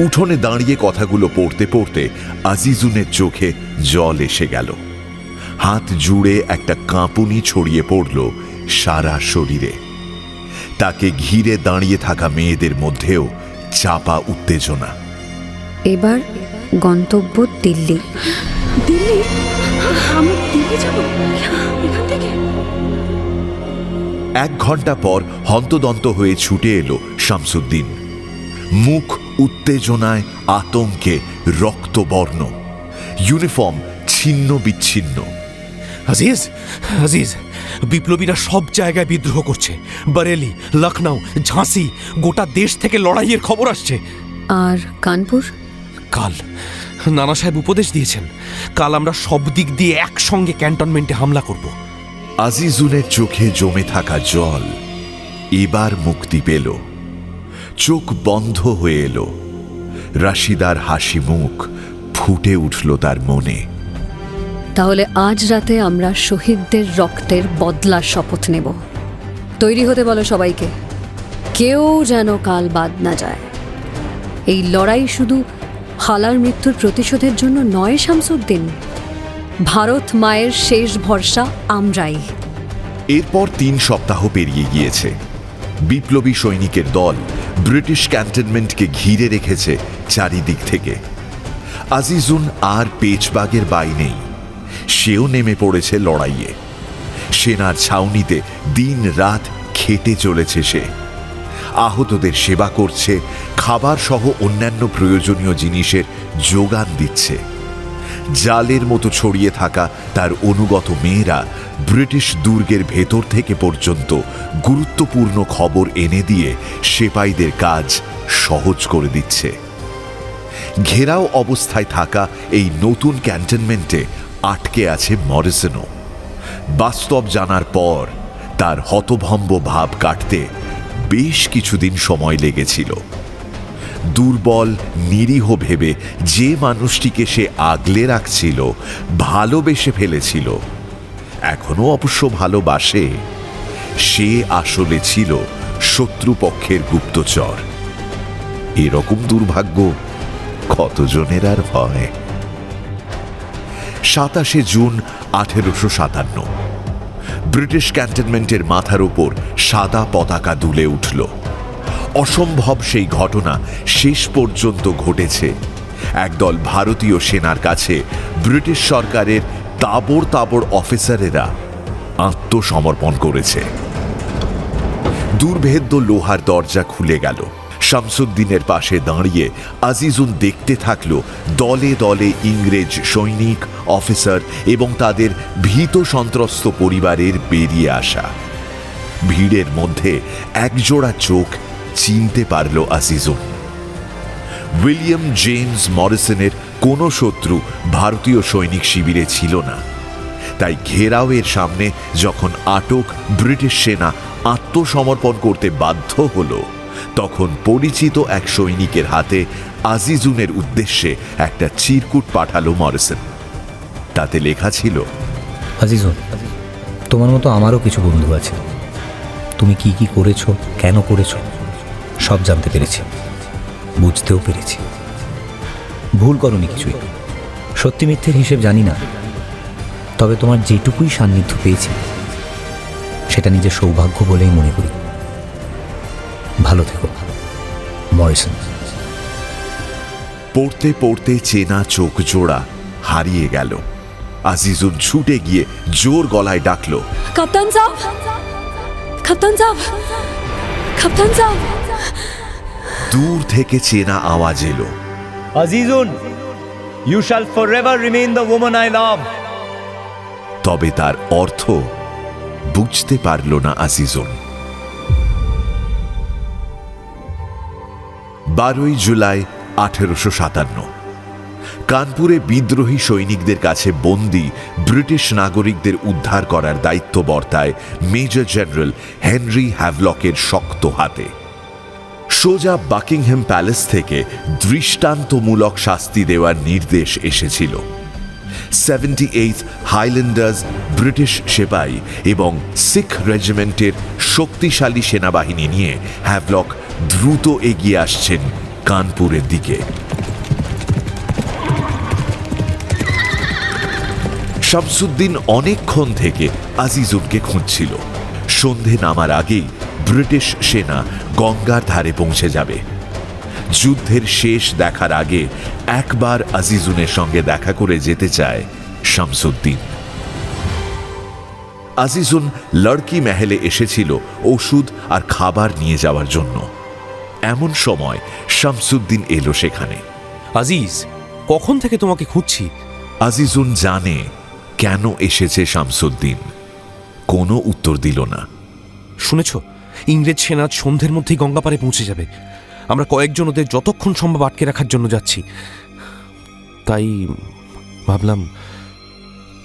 Speaker 3: উঠোনে দাঁড়িয়ে কথাগুলো পড়তে পড়তে আজিজুনের চোখে জল এসে গেল। হাত জুড়ে একটা কাঁপুনি ছড়িয়ে পড়ল সারা শরীরে। তাকে ঘিরে দাঁড়িয়ে থাকা মেয়েদের মধ্যেও চাপা উত্তেজনা।
Speaker 8: এবার গন্তব্য দিল্লি।
Speaker 2: দিল্লি? আমি দিল্লি যাব এখান থেকে?
Speaker 3: 1 ঘন্টা পর হন্তদন্ত হয়ে ছুটে এলো শামসুদ্দিন। মুখ উত্তেজনায়, আতঙ্কে রক্তবর্ণ, ইউনিফর্ম ছিন্ন বিচ্ছিন্ন।
Speaker 1: আজিজ, আজিজ, বিপ্লবীরা সব জায়গায় বিদ্রোহ করছে। বরেলি, লখনউ, ঝাঁসি, গোটা দেশ থেকে লড়াইয়ের খবর আসছে।
Speaker 8: আর কানপুর?
Speaker 1: কাল নানা সাহেব উপদেশ দিয়েছেন, কাল আমরা সব দিক দিয়ে একসঙ্গে ক্যান্টনমেন্টে হামলা করব।
Speaker 3: আজিজুনের চোখে জমে থাকা জল এবার মুক্তি পেল। চোখ বন্ধ হয়ে এলো। রাশিদার হাসি মুখ ফুটে উঠল তার মনে।
Speaker 8: তাহলে আজ রাতে আমরা শহীদদের রক্তের বদলার শপথ নেব। তৈরি হতে বলো সবাইকে, কেউ যেন কাল বাদ না যায়। এই লড়াই শুধু হালার মৃত্যুর প্রতিশোধের জন্য নয় শামসুদ্দিন, ভারত মায়ের শেষ ভরসা আমরাই।
Speaker 3: এরপর 3 সপ্তাহ পেরিয়ে গিয়েছে। বিপ্লবী সৈনিকের দল ব্রিটিশ ক্যান্টনমেন্টকে ঘিরে রেখেছে চারিদিক থেকে। আজিজুন আর পেচবাগের বাই নেই, সেও নেমে পড়েছে লড়াইয়ে। সেনার ছাউনিতে দিন রাত খেটে চলেছে সে। আহতদের সেবা করছে, খাবার সহ অন্যান্য প্রয়োজনীয় জিনিসের যোগান দিচ্ছে। জালের মতো ছড়িয়ে থাকা তার অনুগত মেয়েরা ব্রিটিশ দুর্গের ভেতর থেকে পর্যন্ত গুরুত্বপূর্ণ খবর এনে দিয়ে সেপাইদের কাজ সহজ করে দিচ্ছে। ঘেরাও অবস্থায় থাকা এই নতুন ক্যান্টনমেন্টে আটকে আছে মরিসনও। বাস্তব জানার পর তার হতভম্ব ভাব কাটতে বেশ কিছুদিন সময় লেগেছিল। দুর্বল, নিরীহ ভেবে যে মানুষটিকে সে আগলে রাখছিল, ভালোবেসে ফেলেছিল, এখনো অবশ্য ভালোবাসে, সে আসলে ছিল শত্রুপক্ষের গুপ্তচর। এরকম দুর্ভাগ্য কতজনের আর হয়? 27 জুন 1857 ব্রিটিশ ক্যান্টনমেন্টের মাথার উপর সাদা পতাকা দুলে উঠল। অসম্ভব সেই ঘটনা শেষ পর্যন্ত ঘটেছে। একদল ভারতীয় সেনার কাছে ব্রিটিশ সরকারের তাবড় তাবড় অফিসারেরা আত্মসমর্পণ করেছে। দুর্ভেদ্য লোহার দরজা খুলে গেল। শামসুদ্দিনের পাশে দাঁড়িয়ে আজিজুন দেখতে থাকল দলে দলে ইংরেজ সৈনিক, অফিসার এবং তাদের ভীত সন্ত্রস্ত পরিবারের বেরিয়ে আসা। ভিড়ের মধ্যে একজোড়া চোখ চিনতে পারল আজিজুন। উইলিয়াম জেমস মরিসনের কোনো শত্রু ভারতীয় সৈনিক শিবিরে ছিল না। তাই ঘেরাওয়ের সামনে যখন আটক ব্রিটিশ সেনা আত্মসমর্পণ করতে বাধ্য হলো, তখন পরিচিত এক সৈনিকের হাতে আজিজুনের উদ্দেশ্যে একটা চিরকুট পাঠালো মরিসন। তাতে লেখা ছিল,
Speaker 4: আজিজুন, তোমার মতো আমারও কিছু বন্ধু আছে। তুমি কি কি করেছো, কেন করেছো, সব জানতে পেরেছি, বুঝতেও পেরেছি। ভুল করনি কিছুই। সত্যি মিথ্যের হিসেব জানি না, তবে তোমার যেটুকুই সান্নিধ্য পেয়েছি সেটা নিজের সৌভাগ্য বলেই মনে করি। ভালো থেকো, মরিসন।
Speaker 3: পড়তে পড়তে চেনা চোখ জোড়া হারিয়ে গেল। আজিজুন ছুটে গিয়ে জোর গলায় ডাকল,
Speaker 8: কাপ্তান সাহেব, কাপ্তান সাহেব, কাপ্তান সাহেব।
Speaker 3: দূর থেকে চেনা আওয়াজ এলো।
Speaker 4: Azizun, you shall forever remain the woman I love.
Speaker 3: তবে তার অর্থ বুঝতে পারল না আজিজুন। 12 জুলাই 1857 কানপুরে বিদ্রোহী সৈনিকদের কাছে বন্দী ব্রিটিশ নাগরিকদের উদ্ধার করার দায়িত্ব বর্তায় মেজর জেনারেল হেনরি হ্যাভলকের শক্ত হাতে। সোজা বাকিংহাম প্যালেস থেকে দৃষ্টান্তমূলক শাস্তি দেওয়ার নির্দেশ এসেছিল। 78th হাইল্যান্ডার্স, ব্রিটিশ সেপাই এবং শিখ রেজিমেন্টের শক্তিশালী সেনাবাহিনী নিয়ে হ্যাভলক দ্রুত এগিয়ে আসছেন কানপুরের দিকে। শামসুদ্দিন অনেকক্ষণ থেকে আজিজুনকে খুঁজছিল। সন্ধে নামার আগেই ব্রিটিশ সেনা গঙ্গার ধারে পৌঁছে যাবে। যুদ্ধের শেষ দেখার আগে একবার আজিজুনের সঙ্গে দেখা করে যেতে চায় শামসুদ্দিন। আজিজুন লড়কি মহলে এসেছিল ওষুধ আর খাবার নিয়ে যাওয়ার জন্য। এমন সময় শামসুদ্দিন এলো সেখানে।
Speaker 1: আজিজ, কখন থেকে তোমাকে খুঁজছি।
Speaker 3: আজিজুন জানে কেন এসেছে শামসুদ্দিন। কোনো উত্তর দিল না।
Speaker 1: শুনেছ, ইংরেজ সেনা সন্ধ্যের মধ্যেই গঙ্গাপাড়ে পৌঁছে যাবে। আমরা কয়েকজন ওদের যতক্ষণ সম্ভব আটকে রাখার জন্য যাচ্ছি। তাই ভাবলাম।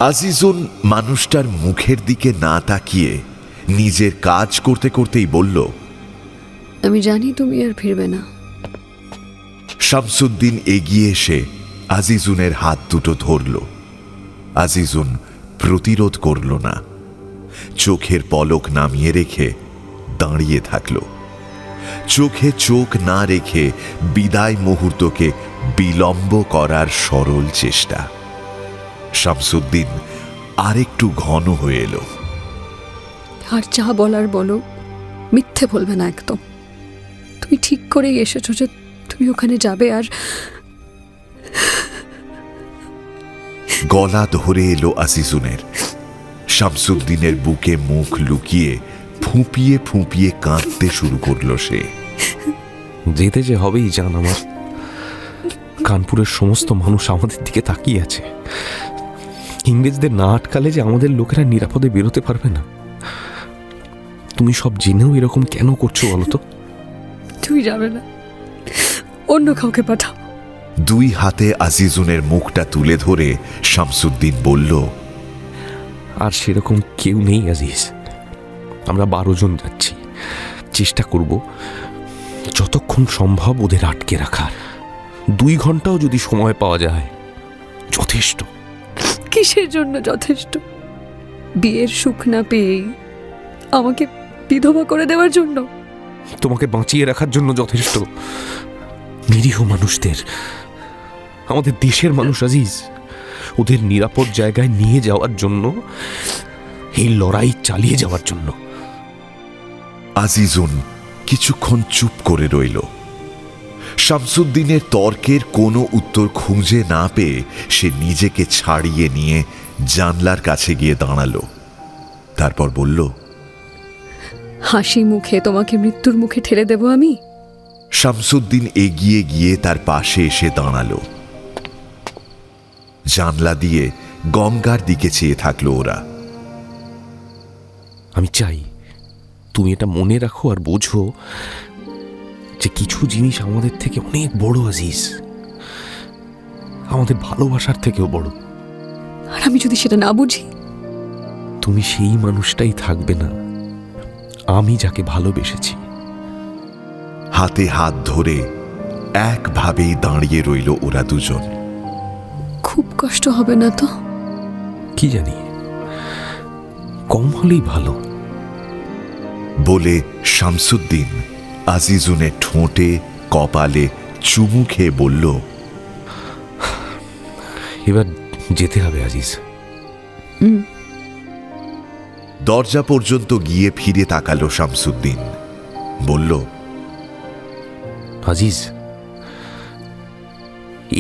Speaker 3: আজিজুন মানুষটার মুখের দিকে না তাকিয়ে নিজের কাজ করতে করতেই বলল,
Speaker 8: আমি জানি তুমি আর ফিরবে না।
Speaker 3: শামসুদ্দিন এগিয়ে এসে আজিজুনের হাত দুটো ধরল। আজিজুন প্রতিরোধ করল না, চোখের পলক নামিয়ে রেখে দাঁড়িয়ে থাকল। চোখে চোখ না রেখে বিদায় মুহূর্তকে বিলম্ব করার সরল চেষ্টা। শামসুদ্দিন আরেকটু ঘন হয়ে এলো।
Speaker 8: আর যা বলার বলো, মিথ্যে বলবে না একদম। তুমি ঠিক করেই এসেছো যে তুমি ওখানে যাবে। আর
Speaker 3: গলা ধরে এলো আজিজুনের। শামসুদ্দিনের বুকে মুখ লুকিয়ে ফুঁপিয়ে ফুঁপিয়ে কাঁদতে শুরু করলো সে।
Speaker 1: যেতে যে হবেই জান আমার। কানপুরের সমস্ত মানুষ আমাদের দিকে তাকিয়ে আছে। ইংরেজদের না আটকালে যে আমাদের লোকেরা নিরাপদে বেরোতে পারবে না। তুমি সব জেনেও এরকম কেন করছো বলো তো?
Speaker 8: তুমি যাবে না, অন্য কাউকে পাঠাও।
Speaker 3: দুই হাতে আজিজুনের মুখটা তুলে ধরে শামসুদ্দিন বলল,
Speaker 1: আর সেরকম কেউ নেই আজিজ। আমরা 12 জন যাচ্ছি। চেষ্টা করব যতক্ষণ সম্ভব ওদের আটকে রাখার। 2 ঘন্টাও যদি সময় পাওয়া যায় যথেষ্ট।
Speaker 8: কিসের জন্য যথেষ্ট? বিয়ের সুখ না পেয়েই আমাকে বিধবা করে দেওয়ার জন্য?
Speaker 1: তোমাকে বাঁচিয়ে রাখার জন্য যথেষ্ট। নিরীহ মানুষদের, আমাদের দেশের মানুষ আজিজ, ওদের নিরাপদ জায়গায় নিয়ে যাওয়ার জন্য, এই লড়াই চালিয়ে যাওয়ার জন্য।
Speaker 3: আজিজুন কিছুক্ষণ চুপ করে রইল। শামসুদ্দিনের তর্কের কোনো উত্তর খুঁজে না পেয়ে সে নিজেকে ছাড়িয়ে নিয়ে জানলার কাছে গিয়ে দাঁড়ালো। তারপর বলল,
Speaker 8: হাসি মুখে তোমাকে মৃত্যুর মুখে ঠেলে দেব আমি?
Speaker 3: শামসুদ্দিন এগিয়ে গিয়ে তার পাশে এসে দাঁড়ালো। জানলা দিয়ে গঙ্গার দিকে চেয়ে থাকলো ওরা।
Speaker 1: আমি চাই তুমি এটা মনে রাখো আর বোঝো যে কিছু জিনিস আমাদের থেকে অনেক বড় আজিজ, আমাদের ভালোবাসার থেকেও বড়।
Speaker 8: আর আমি যদি সেটা না বুঝি?
Speaker 1: তুমি সেই মানুষটাই থাকবে না আমি যাকে ভালোবেসেছি।
Speaker 3: হাতে হাত ধরে একভাবেই দাঁড়িয়ে রইল ওরা দুজন।
Speaker 8: খুব কষ্ট হবে না তো?
Speaker 1: কি জানি, কম হলেই ভালো।
Speaker 3: বলে শামসুদ্দিন আজিজুনের ঠোঁটে কপালে চুমু খেয়ে বলল,
Speaker 1: এবার যেতে হবে আজিজ।
Speaker 3: দরজা পর্যন্ত গিয়ে ফিরে তাকালো শামসুদ্দিন। বলল,
Speaker 1: আজিজ,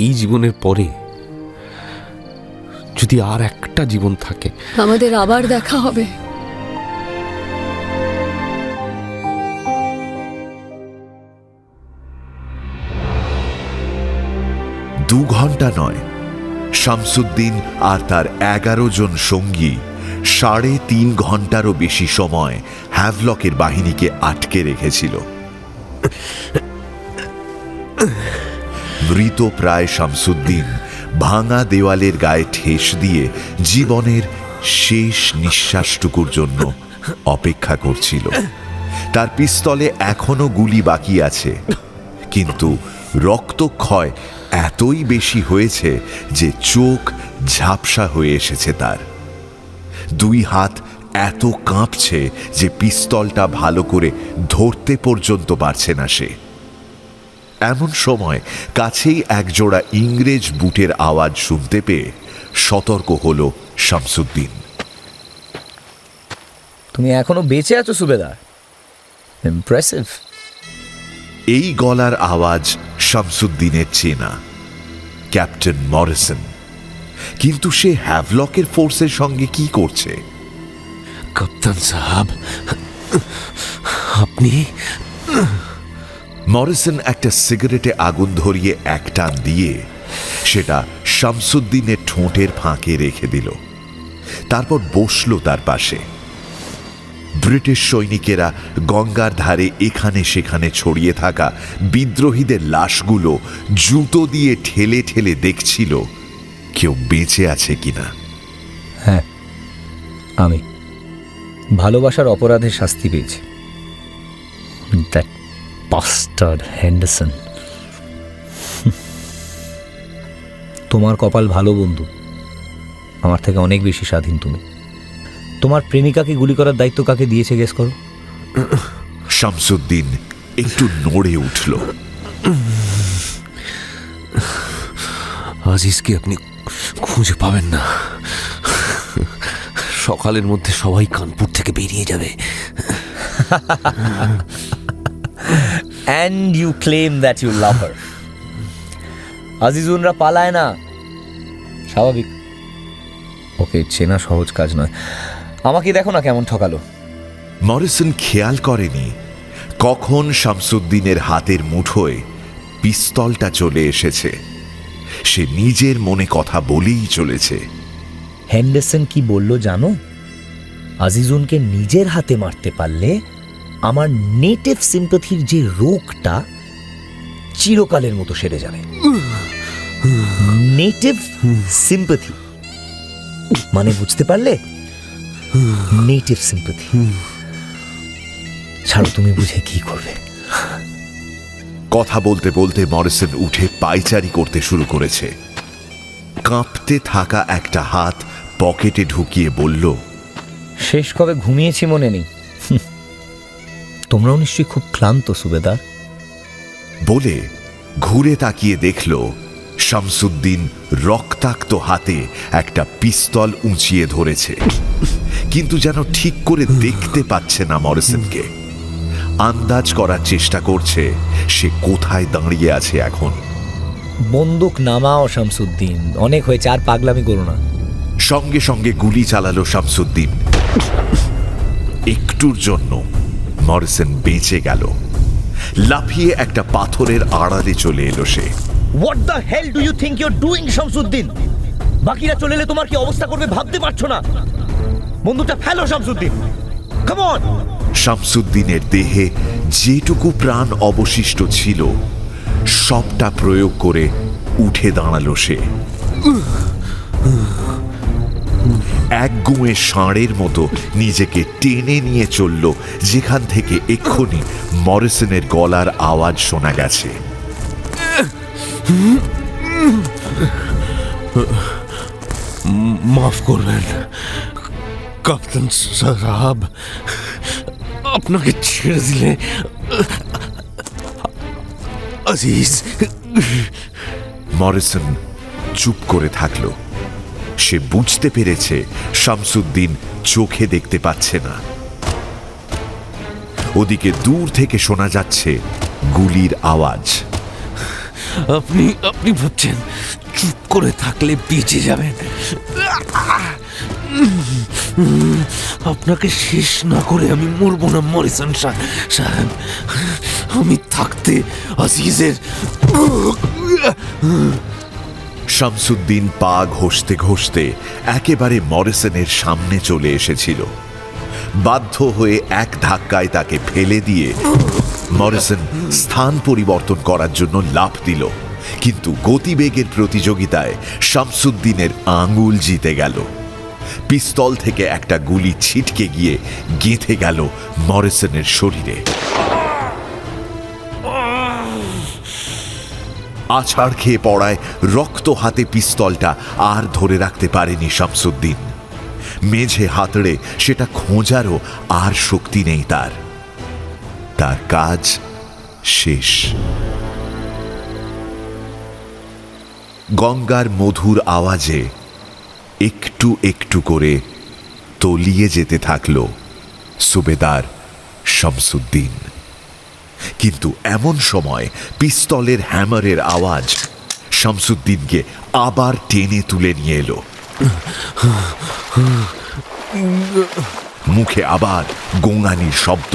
Speaker 1: এই জীবনের পরে যদি আর একটা জীবন থাকে,
Speaker 8: আমাদের আবার দেখা হবে।
Speaker 3: 2 ঘন্টা নয়, শামসুদ্দিন আর তার 11 জন সঙ্গী 3.5 ঘন্টারও বেশি সময় হ্যাভলকের বাহিনীকে আটকে রেখেছিল। মৃত প্রায় শামসুদ্দিন ভাঙা দেওয়ালের গায়ে ঠেস দিয়ে জীবনের শেষ নিঃশ্বাসটুকুর জন্য অপেক্ষা করছিল। তার পিস্তলে এখনো গুলি বাকি আছে, কিন্তু রক্তক্ষয় এতই বেশি হয়েছে যে চোখ ঝাপসা হয়ে এসেছে তার। 2 হাত এত কাঁপছে যে পিস্তলটা ভালো করে ধরতে পর্যন্ত পারছে না সে। এমন সময় কাছেই একজোড়া ইংরেজ বুটের আওয়াজ শুনতে পেয়ে সতর্ক হলো শামসুদ্দিন।
Speaker 4: তুমি এখনো বেঁচে আছো সুবেদার, ইমপ্রেসিভ।
Speaker 3: এই গলার আওয়াজ শামসুদ্দিনের চেনা, ক্যাপ্টেন মরিসন। কিন্তু সে হ্যাভলকের ফোর্সের সঙ্গে কি করছে?
Speaker 1: কাপ্তান সাহাব, আপনি?
Speaker 3: মরিসন একটা সিগারেটে আগুন ধরিয়ে এক টান দিয়ে সেটা শামসুদ্দিনের ঠোঁটের ফাঁকে রেখে দিল। তারপর বসল তার পাশে। ব্রিটিশ সৈনিকেরা গঙ্গার ধারে এখানে সেখানে ছড়িয়ে থাকা বিদ্রোহীদের লাশগুলো জুতো দিয়ে ঠেলে ঠেলে দেখছিল কেউ বেঁচে আছে কিনা।
Speaker 4: হ্যাঁ, আমি ভালোবাসার অপরাধে শাস্তি পেয়েছি। That bastard Henderson. তোমার কপাল ভালো বন্ধু, আমার থেকে অনেক বেশি স্বাধীন তুমি। তোমার প্রেমিকাকে গুলি করার দায়িত্ব কাকে দিয়েছে গেস করো?
Speaker 3: শামসুদ্দিন একটু নড়ে উঠল।
Speaker 1: আজিজকে আপনি খুঁজে পাবেন না। সকালের মধ্যে সবাই কানপুর থেকে বেরিয়ে যাবে।
Speaker 4: And you claim that you love her. আজিজুনরা পালায় না, স্বাভাবিক। ওকে চেনা সহজ কাজ নয়। আমাকে দেখো না কেমন ঠকালো।
Speaker 3: মরিসন খেয়াল করেনি কখন শামসুদ্দিনের হাতের মুঠোয় পিস্তলটা চলে এসেছে। সে নিজের মনে কথা বলেই চলেছে।
Speaker 4: হেন্ডারসন কি বলল জানো? আজিজুনকে নিজের হাতে মারতে পারলে আমার নেটিভ সিম্পাথির যে রোগটা চিরকালের মতো সেরে যাবে। নেটিভ সিম্পাথি মানে বুঝতে পারলে? Native sympathy. ছাড়ো, তুমি বুঝে কি করবে।
Speaker 3: কথা বলতে বলতে মরিসন উঠে পায়চারি করতে শুরু করেছে। কাঁপতে থাকা একটা হাত পকেটে ঢুকিয়ে বলল,
Speaker 4: শেষ কবে ঘুমিয়েছি মনে নেই। তোমরাও নিশ্চয়ই খুব ক্লান্ত সুবেদার।
Speaker 3: বলে ঘুরে তাকিয়ে দেখল শামসুদ্দিন রক্তাক্ত হাতে একটা পিস্তল উঁচিয়ে ধরেছে, কিন্তু যেন ঠিক করে দেখতে পাচ্ছে না মরিসনকে। আন্দাজ করার চেষ্টা করছে সে কোথায় দাঁড়িয়ে আছে এখন।
Speaker 4: বন্দুক নামাও শামসুদ্দিন, অনেক হয়েছে, আর পাগলামি করো না।
Speaker 3: সঙ্গে সঙ্গে গুলি চালালো শামসুদ্দিন। একটুর জন্য মরিসন বেঁচে গেল। লাফিয়ে একটা পাথরের আড়ালে চলে এলো সে।
Speaker 4: What the hell do you think you're doing, Shamsuddin? বাকিরা চলে এলে তোমার কি অবস্থা করবে ভাবতে পারছো না? বন্দুকটা ফেলো শামসুদ্দিন, কাম অন।
Speaker 3: শামসুদ্দিনের দেহে যেটুকু প্রাণ অবশিষ্ট ছিল সবটা প্রয়োগ করে উঠে দাঁড়ালো সে। এক গুঁয়ে ষাঁড়ের মতো নিজেকে টেনে নিয়ে চলল যেখান থেকে এক্ষুনি মরিসনের গলার আওয়াজ শোনা গেছে।
Speaker 1: মাফ করবেন কাপ্তান সাহাব, আপনাকে ছেড়ে দিলে আজিজ।
Speaker 3: মরিসন চুপ করে থাকল। সে বুঝতে পেরেছে শামসুদ্দিন চোখে দেখতে পাচ্ছে না। ওদিকে দূর থেকে শোনা যাচ্ছে গুলির আওয়াজ।
Speaker 1: আপনি ভাবছেন চুপ করে থাকলে বেঁচে যাবেন? আপনাকে শেষ না করে আমি মরবো না মরিসন সাহেব। আমি থাকতে আজিজের
Speaker 3: শামসুদ্দিন পা ঘষতে ঘষতে একেবারে মরিসনের সামনে চলে এসেছিল। বাধ্য হয়ে এক ধাক্কায় তাকে ফেলে দিয়ে মরিসন স্থান পরিবর্তন করার জন্য লাফ দিল, কিন্তু গতিবেগের প্রতিযোগিতায় শামসুদ্দিনের আঙুল জিতে গেল। পিস্তল থেকে একটা গুলি ছিটকে গিয়ে গেঁথে গেল মরিসনের শরীরে। আছাড় খেয়ে পড়ায় রক্ত হাতে পিস্তলটা আর ধরে রাখতে পারেনি শামসুদ্দিন। মেঝে হাতড়ে সেটা খোঁজারও আর শক্তি নেই তার। তার কাজ শেষ। গঙ্গার মধুর আওয়াজে একটু একটু করে তলিয়ে যেতে থাকল সুবেদার শামসুদ্দিন। কিন্তু এমন সময় পিস্তলের হ্যামারের আওয়াজ শামসুদ্দিনকে আবার টেনে তুলে নিয়ে এলো। মুখে আবার গোঙানির শব্দ।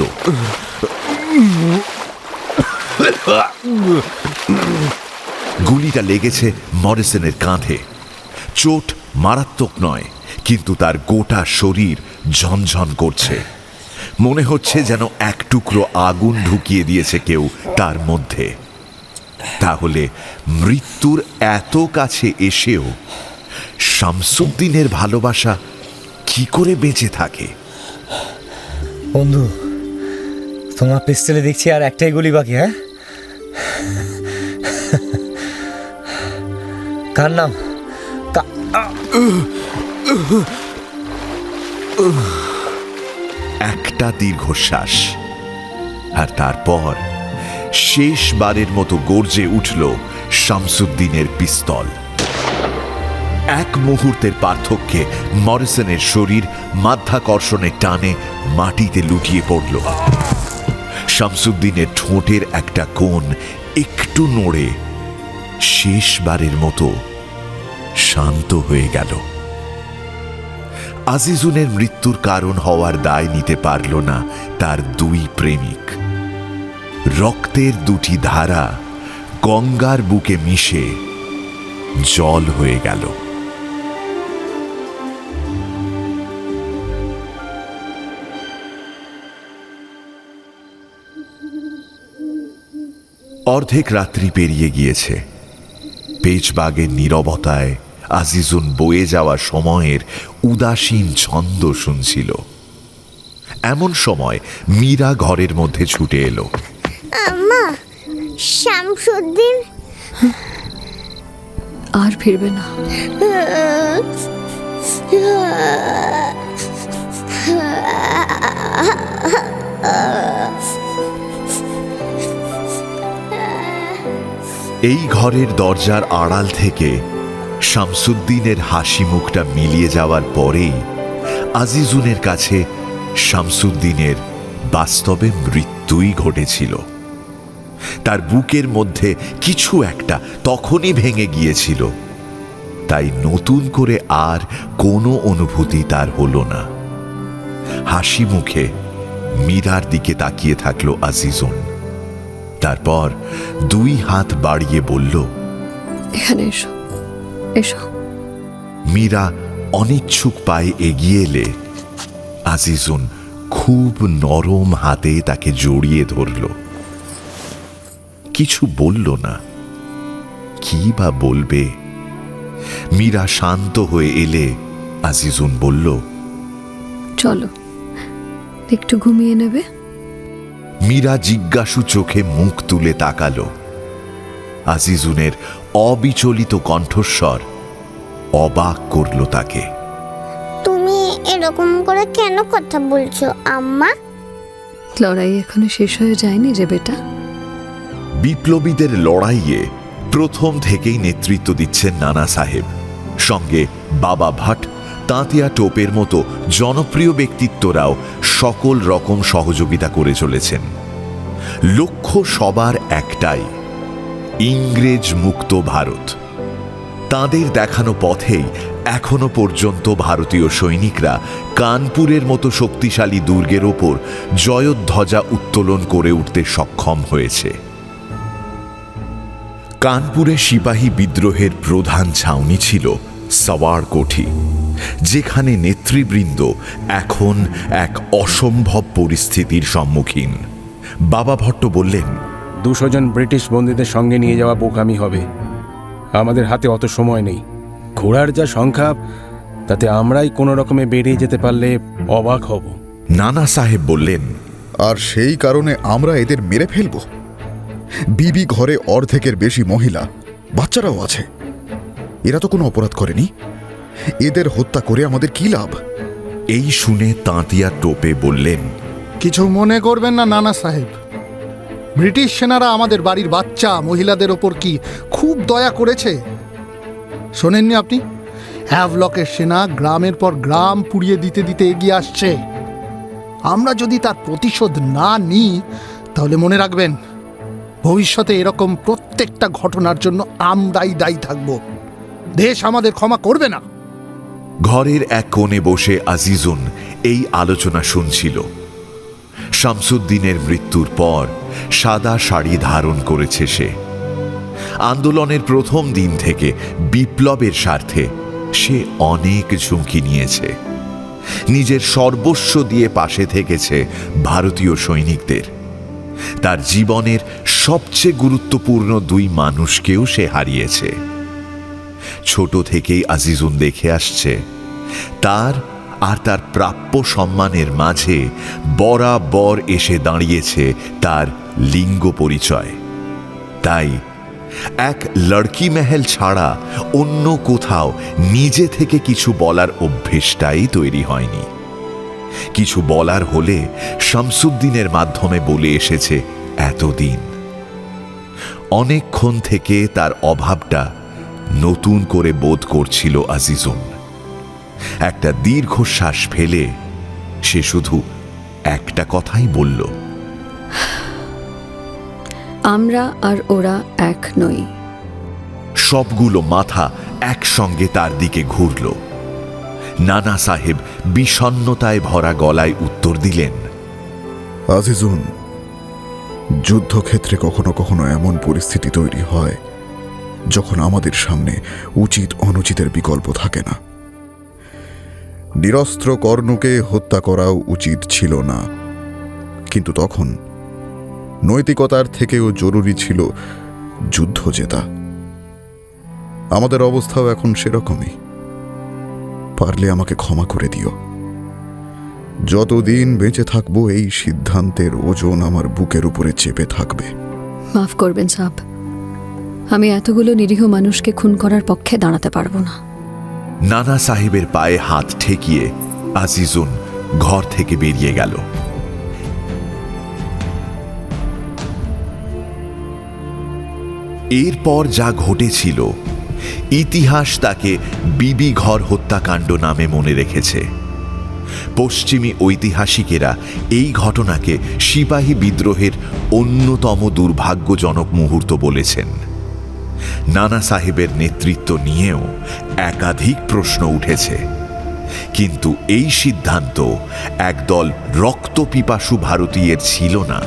Speaker 3: গুলিটা লেগেছে মরিসনের কাঁধে। চোট মারাত্মক নয়, কিন্তু তার গোটা শরীর ঝনঝন করছে। মনে হচ্ছে যেন এক টুকরো আগুন ঢুকিয়ে দিয়েছে কেউ তার মধ্যে। তাহলে মৃত্যুর এত কাছে এসেও শামসুদ্দিনের ভালোবাসা কি করে বেঁচে থাকে?
Speaker 4: বন্ধু, তোমার পিস্তলে দেখছি আর একটাই গুলি বাকি। হ্যাঁ, কার নাম?
Speaker 3: একটা দীর্ঘশ্বাস, আর তারপর শেষবারের মতো গর্জে উঠল শামসুদ্দিনের পিস্তল। এক মুহূর্তের পার্থক্যে মরিসনের শরীর মাধ্যাকর্ষণের টানে মাটিতে লুটিয়ে পড়ল। শামসুদ্দিনের ঠোঁটের একটা কোণ একটু নড়ে শেষবারের মতো শান্ত হয়ে গেল। আজিজুনের মৃত্যুর কারণ হওয়ার দায় নিতে পারল না তার দুই প্রেমিক। রক্তের দুটি ধারা গঙ্গার বুকে মিশে জল হয়ে গেল। অর্ধেক রাত্রি পেরিয়ে গিয়েছে। পেচবাগের নীরবতায় আজিজুন বয়ে যাওয়া সময়ের উদাসীন ছন্দ শুনছিল। এমন সময় মীরা ঘরের মধ্যে ছুটে এলো।
Speaker 5: আম্মা, শামসুদ্দিন
Speaker 8: আর ফিরবে না।
Speaker 3: এই ঘরের দরজার আড়াল থেকে শামসুদ্দিনের হাসি মুখটা মিলিয়ে যাওয়ার পরেই আজিজুনের কাছে শামসুদ্দিনের বাস্তবে মৃত্যুই ঘটেছিল। তার বুকের মধ্যে কিছু একটা তখনই ভেঙে গিয়েছিল, তাই নতুন করে আর কোনো অনুভূতি তার হলো না। হাসি মুখে মীরার দিকে তাকিয়ে থাকলো আজিজুন। তারপর দুই হাত বাড়িয়ে বলল,
Speaker 8: এখানে এসো, এসো।
Speaker 3: মীরা অনিচ্ছুক পায়ে এগিয়ে এলে আজিজুন খুব নরম হাতে তাকে জড়িয়ে ধরল। কিছু বলল না। কি বা বলবে? মীরা শান্ত হয়ে এলে আজিজুন বলল,
Speaker 8: চলো, একটু ঘুমিয়ে নেবে।
Speaker 3: মীরা জিজ্ঞাসু চোখে মুখ তুলে তাকালো। আজিজুনের অবিচলিত কণ্ঠস্বর অবাক করল তাকে।
Speaker 5: তুমি এরকম করে কেন কথা বলছো আম্মা?
Speaker 8: লড়াই এখনো শেষ হয়ে যায়নি যে বেটা।
Speaker 3: বিপ্লবীদের লড়াইয়ে প্রথম থেকেই নেতৃত্ব দিচ্ছেন নানা সাহেব। সঙ্গে বাবা ভাট, তাঁতিয়া টোপের মতো জনপ্রিয় ব্যক্তিত্বরাও সকল রকম সহযোগিতা করে চলেছেন। লক্ষ্য সবার একটাই, ইংরেজ মুক্ত ভারত। তাঁদের দেখানো পথেই এখনো পর্যন্ত ভারতীয় সৈনিকরা কানপুরের মতো শক্তিশালী দুর্গের ওপর জয়ধ্বজা উত্তোলন করে উঠতে সক্ষম হয়েছে। কানপুরে সিপাহী বিদ্রোহের প্রধান ছাউনি ছিল সওয়ার কোঠি, যেখানে নেতৃবৃন্দ এখন এক অসম্ভব পরিস্থিতির সম্মুখীন। বাবা ভট্ট বললেন,
Speaker 10: 200 জন ব্রিটিশ বন্দীদের সঙ্গে নিয়ে যাওয়া বোকামি হবে। আমাদের হাতে অত সময় নেই। ঘোড়ার যা সংখ্যা, তাতে আমরাই কোনো রকমে বেরিয়ে যেতে পারলে অবাক হব।
Speaker 3: নানা সাহেব বললেন,
Speaker 11: আর সেই কারণে আমরা এদের মেরে ফেলব? বিবি ঘরে অর্ধেকের বেশি মহিলা, বাচ্চারাও আছে। এরা তো কোনো অপরাধ করেনি। এদের হত্যা করে আমাদের কি লাভ?
Speaker 3: এই শুনে তাঁতিয়া টোপে বললেন,
Speaker 12: কিছু মনে করবেন না নানা সাহেব, ব্রিটিশ সেনারা আমাদের বাড়ির বাচ্চা মহিলাদের ওপর কি খুব দয়া করেছে? শোনেননি আপনি? হ্যাভলকের সেনা গ্রামের পর গ্রাম পুড়িয়ে দিতে দিতে এগিয়ে আসছে। আমরা যদি তার প্রতিশোধ না নিই, তাহলে মনে রাখবেন, ভবিষ্যতে এরকম প্রত্যেকটা ঘটনার জন্য আমরাই দায়ী থাকব। দেশ আমাদের ক্ষমা করবে না।
Speaker 3: ঘরের এক কোণে বসে আজিজুন এই আলোচনা শুনছিল। শামসুদ্দিনের মৃত্যুর পর সাদা শাড়ি ধারণ করেছে সে। আন্দোলনের প্রথম দিন থেকে বিপ্লবের স্বার্থে সে অনেক ঝুঁকি নিয়েছে। নিজের সর্বস্ব দিয়ে পাশে থেকেছে ভারতীয় সৈনিকদের। তার জীবনের সবচেয়ে গুরুত্বপূর্ণ 2 মানুষকেও সে হারিয়েছে। ছোট থেকেই আজিজুন দেখে আসছে তার আর তার প্রাপ্য সম্মানের মাঝে বরাবর এসে দাঁড়িয়েছে তার লিঙ্গ পরিচয়। তাই এক লড়কি মহল ছাড়া অন্য কোথাও নিজে থেকে কিছু বলার অভ্যেসটাই তৈরি হয়নি। কিছু বলার হলে শামসুদ্দিনের মাধ্যমে বলে এসেছে এতদিন। অনেকক্ষণ থেকে তার অভাবটা নতুন করে বোধ করছিল আজিজুন। একটা দীর্ঘশ্বাস ফেলে সে শুধু একটা কথাই বলল,
Speaker 8: আমরা আর ওরা এক নই।
Speaker 3: সবগুলো মাথা একসঙ্গে তার দিকে ঘুরল। নানা সাহেব বিষণ্ণতায় ভরা গলায় উত্তর দিলেন,
Speaker 11: আজিজুন, যুদ্ধক্ষেত্রে কখনো কখনো এমন পরিস্থিতি তৈরি হয় যখন আমাদের সামনে উচিত অনুচিতের বিকল্প থাকে না। নিরস্ত্র কর্ণকে হত্যা করাও উচিত ছিল না, কিন্তু তখন নৈতিকতার থেকেও জরুরি ছিল যুদ্ধ জেতা। আমাদের অবস্থাও এখন সেরকমই। পারলে আমাকে ক্ষমা করে দিও। যতদিন বেঁচে থাকবো এই সিদ্ধান্তের ওজন আমার বুকের উপরে চেপে থাকবে।
Speaker 8: মাফ করবেন সাহেব, আমি এতগুলো নিরীহ মানুষকে খুন করার পক্ষে দাঁড়াতে পারবো না।
Speaker 3: নানা সাহেবের পায়ে হাত ঠেকিয়ে আজিজুন ঘর থেকে বেরিয়ে গেল। এরপর যা ঘটেছিল ইতিহাস তাকে বিবি ঘর হত্যাকাণ্ড নামে মনে রেখেছে। পশ্চিমী ঐতিহাসিকেরা এই ঘটনাকে সিপাহী বিদ্রোহের অন্যতম দুর্ভাগ্যজনক মুহূর্ত বলেছেন। নানা সাহেবের নেতৃত্ব নিয়েও একাধিক প্রশ্ন উঠেছে, কিন্তু এই সিদ্ধান্ত একদল রক্তপিপাসু ভারতীয়ের ছিল না,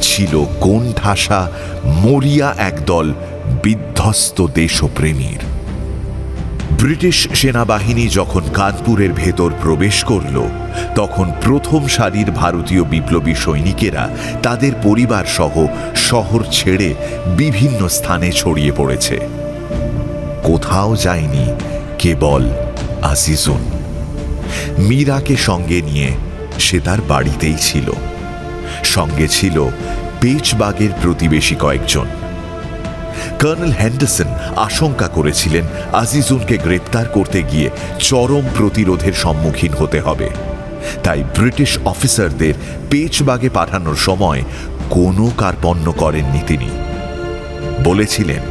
Speaker 3: ছিল কোণঠাসা মরিয়া একদল বিধ্বস্ত দেশপ্রেমীর। ব্রিটিশ সেনাবাহিনী যখন কানপুরের ভেতর প্রবেশ করল, তখন প্রথম সারির ভারতীয় বিপ্লবী সৈনিকেরা তাদের পরিবার সহ শহর ছেড়ে বিভিন্ন স্থানে ছড়িয়ে পড়েছে। কোথাও যায়নি কেবল আজিজুন। মীরাকে সঙ্গে নিয়ে সে তার বাড়িতেই ছিল। সঙ্গে ছিল পেচবাগের প্রতিবেশী কয়েকজন। কর্নেল হেন্ডারসন আশঙ্কা করেছিলেন আজিজুনকে গ্রেপ্তার করতে গিয়ে চরম প্রতিরোধের সম্মুখীন হতে হবে। তাই ব্রিটিশ অফিসারদের পেচবাগে পাঠানোর সময় কোনো কার্পণ্য করেননি তিনি। বলেছিলেন,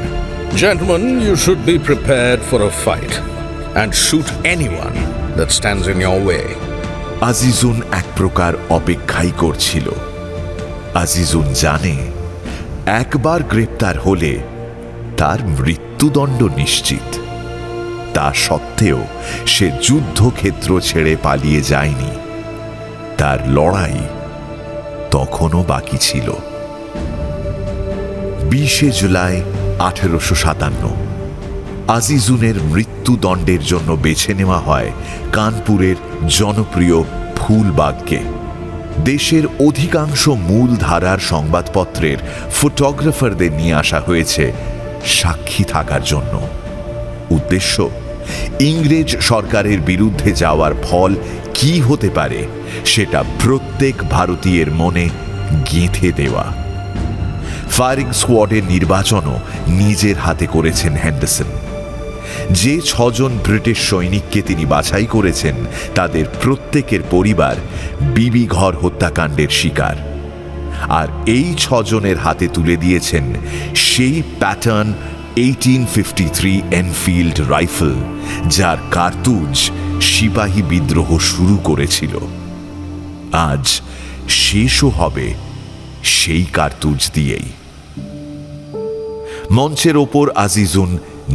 Speaker 6: Gentlemen, you should be prepared for a fight and shoot anyone that stands in your way.
Speaker 3: Azizun এক প্রকার অপেক্ষাই করছিল। আজিজুন জানে একবার গ্রেপ্তার হলে তার মৃত্যুদণ্ড নিশ্চিত। তা সত্ত্বেও সে যুদ্ধক্ষেত্র ছেড়ে পালিয়ে যায়নি। তার লড়াই তখনও বাকি ছিল। 20 জুলাই 1857 আজিজুনের মৃত্যুদণ্ডের জন্য বেছে নেওয়া হয় কানপুরের জনপ্রিয় ফুলবাগকে। দেশের অধিকাংশ মূল ধারার সংবাদপত্রের ফটোগ্রাফারদের নিয়ে আসা হয়েছে সাক্ষী থাকার জন্য। উদ্দেশ্য, ইংরেজ সরকারের বিরুদ্ধে যাওয়ার ফল কি হতে পারে সেটা প্রত্যেক ভারতীয়ের মনে গেঁথে দেওয়া। ফায়ারিং স্কোয়াডের নির্বাচনও নিজের হাতে করেছেন হেন্ডারসন। যে 6 জন ব্রিটিশ সৈনিককে তিনি বাছাই করেছেন তাদের প্রত্যেকের পরিবার বিবি ঘর হত্যাকাণ্ডের শিকার। আর এই 6 জনের হাতে তুলে দিয়েছেন সেই প্যাটার্ন 1853 এনফিল্ড রাইফেল, যার কার্তুজ সিপাহী বিদ্রোহ শুরু করেছিল। আজ শেষও হবে সেই কার্তুজ দিয়েই। মঞ্চের ওপর আজিজুন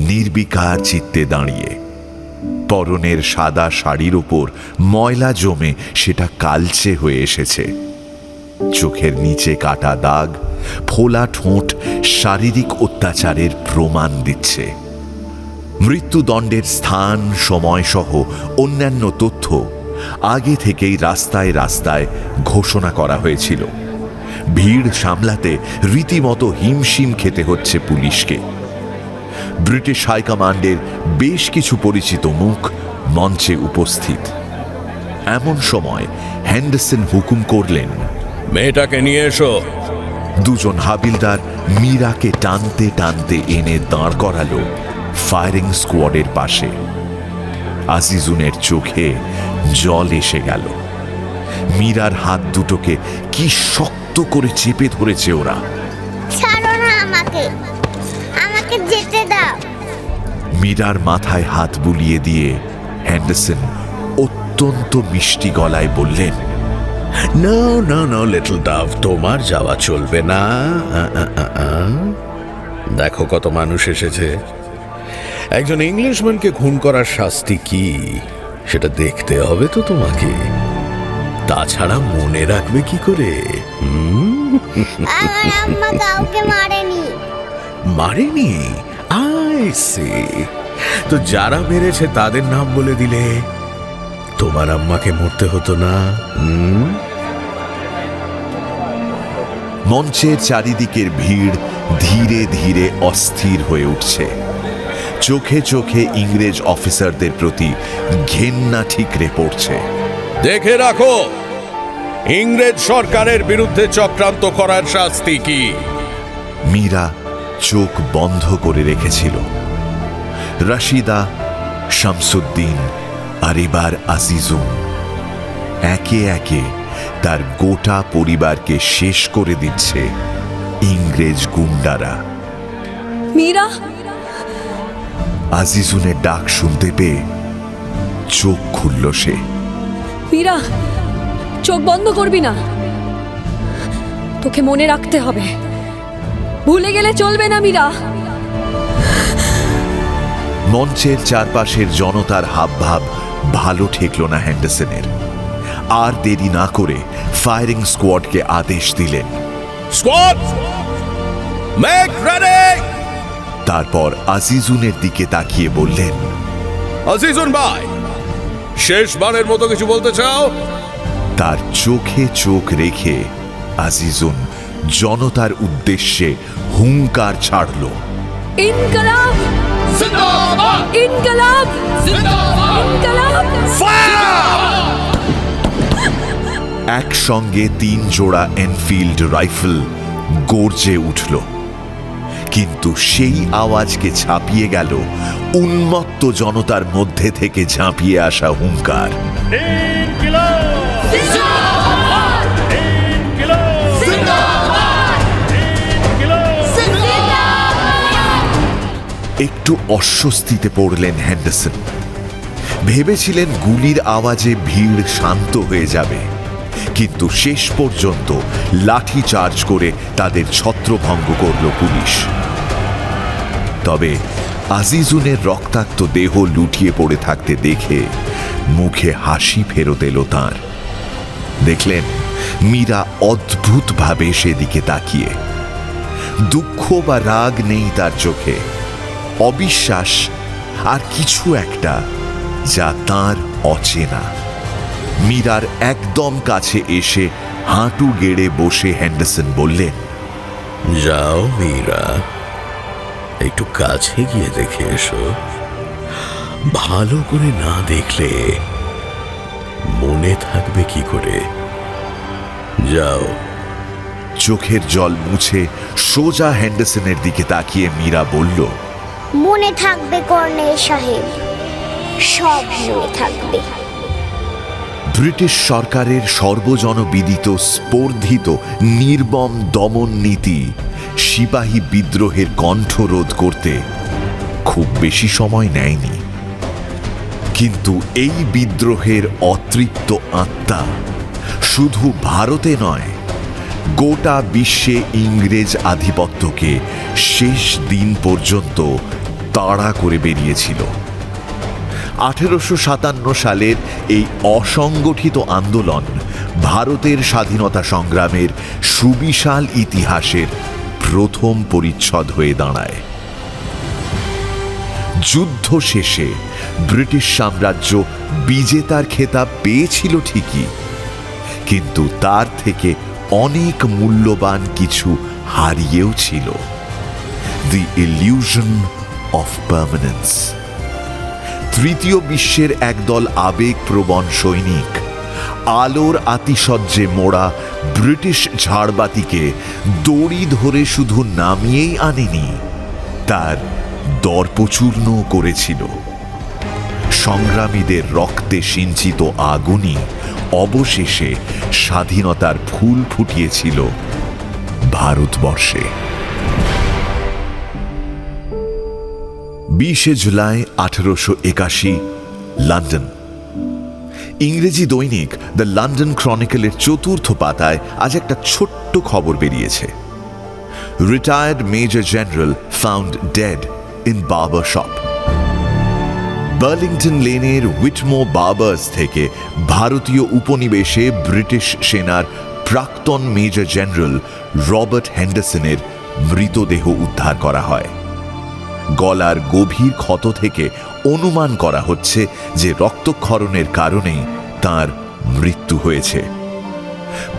Speaker 3: নির্বিকার চিত্তে দাঁড়িয়ে, পরনের সাদা শাড়ির ওপর ময়লা জমে সেটা কালচে হয়ে এসেছে। চোখের নিচে কাটা দাগ, ফোলা ঠোঁট শারীরিক অত্যাচারের প্রমাণ দিচ্ছে। মৃত্যুদণ্ডের স্থান, সময় সহ অন্যান্য তথ্য আগে থেকেই রাস্তায় রাস্তায় ঘোষণা করা হয়েছিল। ভিড় সামলাতে রীতিমতো হিমশিম খেতে হচ্ছে পুলিশকে। ব্রিটিশ হাইকমান্ডের বেশ কিছু পরিচিত মুখ মঞ্চে উপস্থিত। এমন সময় হেন্ডারসন হুকুম করলেন,
Speaker 6: মেয়েটাকে নিয়ে এসো।
Speaker 3: 2 জন হাবিলদার মীরাকে টানতে টানতে এনে দাঁড় করালো ফায়ারিং স্কোয়াডের পাশে। আজিজুনের চোখে জল এসে গেল। মীরার হাত দুটোকে কি শক্ত করে চেপে ধরেছে ওরা।
Speaker 5: ছাড়ো না আমাকে, আমাকে যেতে দাও।
Speaker 3: মীরার মাথায় হাত বুলিয়ে দিয়ে হেন্ডারসন অত্যন্ত মিষ্টি গলায় বললেন,
Speaker 6: no no no little dove, তোমার যাওয়া চলবে না। দেখো কত মানুষ এসেছে। একজন ইংলিশম্যানকে খুন করার শাস্তি কি সেটা দেখতে হবে তো তোমাকে। তাছাড়া মনে রাখবে কি করে?
Speaker 5: আমার আম্মা কাউকে মারেনি।
Speaker 6: মারেনি? I C. তো যারা মেরেছে তাদের নাম বলে দিলে তোমার আম্মাকে মরতে হতো না।
Speaker 3: মঞ্চের চারিদিকের ভিড় ধীরে ধীরে অস্থির হয়ে উঠছে। চোখে চোখে ইংরেজ অফিসারদের প্রতি ঘেন্না ঠিকরে পড়ছে।
Speaker 6: দেখে রাখো, ইংরেজ সরকারের বিরুদ্ধে চক্রান্ত করার শাস্তি কি।
Speaker 3: মীরা চোখ বন্ধ করে রেখেছিল। রশিদা, শামসুদ্দিন আর এবার আজিজুন একে একে তার গোটা পরিবারকে শেষ করে দিচ্ছে ইংরেজ গুন্ডারা।
Speaker 8: মীরা!
Speaker 3: আজিজুনের ডাক শুনতে পেয়ে চোখ খুলল সে।
Speaker 8: মীরা, চোখ বন্ধ করবি না, তোকে মনে রাখতে হবে, ভুলে গেলে চলবে না মীরা।
Speaker 3: মঞ্চের চারপাশের জনতার হাবভাব ভালো ঠেকল না হেন্ডারসনের। আর দেরি না করে ফায়ারিং স্কোয়াডকে আদেশ দিলেন,
Speaker 6: স্কোয়াড মেক রেডি।
Speaker 3: তারপর আজিজুনের দিকে তাকিয়ে বললেন,
Speaker 6: আজিজুন ভাই, শেষবারের মতো কিছু বলতে চাও?
Speaker 3: তার চোখে চোখ রেখে আজিজুন জনতার উদ্দেশ্যে হুঙ্কার ছাড়ল,
Speaker 8: ইনকলাব জিন্দাবাদ! ইনকলাব জিন্দাবাদ! ইনকলাব!
Speaker 3: একসঙ্গে 3 জোড়া এনফিল্ড রাইফেল গর্জে উঠল। কিন্তু সেই আওয়াজকে ছাপিয়ে গেল উন্মত্ত জনতার মধ্যে থেকে ঝাঁপিয়ে আসা হুঙ্কার, একটু অস্বস্তিতে পড়লেন হেন্ডারসন। ভেবেছিলেন গুলির আওয়াজে ভিড় শান্ত হয়ে যাবে, কিন্তু শেষ পর্যন্ত লাঠি চার্জ করে তাদের ছত্রভঙ্গ করল পুলিশ। তবে আজিজুনের রক্তাক্ত দেহ লুটিয়ে পড়ে থাকতে দেখে মুখে হাসি ফেরত এলো তাঁর। দেখলেন মীরা অদ্ভুতভাবে সেদিকে তাকিয়ে। দুঃখ বা রাগ নেই তার চোখে, অবিশ্বাস আর কিছু একটা যা তার অচেনা। মীরার একদম কাছে এসে হাঁটু গেড়ে বসে হেন্ডারসন বললেন,
Speaker 6: যাও মীরা, একটু কাছে গিয়ে দেখে এসো। ভালো করে না দেখলে মনে থাকবে কি করে? যাও।
Speaker 3: চোখের জল মুছে সোজা হেন্ডারসনের দিকে তাকিয়ে মীরা বলল,
Speaker 5: মনে থাকবে কর্নেল সাহেব, সব মনে থাকবে।
Speaker 3: ব্রিটিশ সরকারের সর্বজনবিদিত স্পর্ধিত নির্মম দমন নীতি সিপাহী বিদ্রোহের কণ্ঠরোধ করতে খুব বেশি সময় নেয়নি। কিন্তু এই বিদ্রোহের অতৃপ্ত আত্মা শুধু ভারতে নয়, গোটা বিশ্বে ইংরেজ আধিপত্যকে শেষ দিন পর্যন্ত তাড়া করে বেরিয়েছিল। 1857 সালের এই অসংগঠিত আন্দোলন ভারতের স্বাধীনতা সংগ্রামের সুবিশাল ইতিহাসের প্রথম পরিচ্ছদ হয়ে দাঁড়ায়। যুদ্ধ শেষে ব্রিটিশ সাম্রাজ্য বিজেতার খেতাব পেয়েছিল ঠিকই, কিন্তু তার থেকে অনেক মূল্যবান কিছু হারিয়েও ছিল। দি ইলিউশন অফ পার্মানেন্স। তৃতীয় বিশ্বের একদল আবেগপ্রবণ সৈনিক আলোর আতিশয্যে মোড়া ব্রিটিশ ঝাড়বাতিকে দড়ি ধরে শুধু নামিয়েই আনেনি, তার দর্পচূর্ণ করেছিল। সংগ্রামীদের রক্তে সিঞ্চিত আগুনই অবশেষে স্বাধীনতার ফুল ফুটিয়েছিল ভারতবর্ষে। 20 জুলাই 1881, লন্ডন। ইংরেজি দৈনিক দ্য লন্ডন ক্রনিকলের 4th পাতায় আজ একটা ছোট্ট খবর বেরিয়েছে। Retired major general found dead in barber shop. Burlington লেনের উইটমো বার্বার্স থেকে ভারতীয় উপনিবেশে ব্রিটিশ সেনার প্রাক্তন মেজর জেনারেল রবার্ট হেন্ডারসনের মৃতদেহ উদ্ধার করা হয়। গলার গভীর ক্ষত থেকে অনুমান করা হচ্ছে যে রক্তক্ষরণের কারণেই তার মৃত্যু হয়েছে।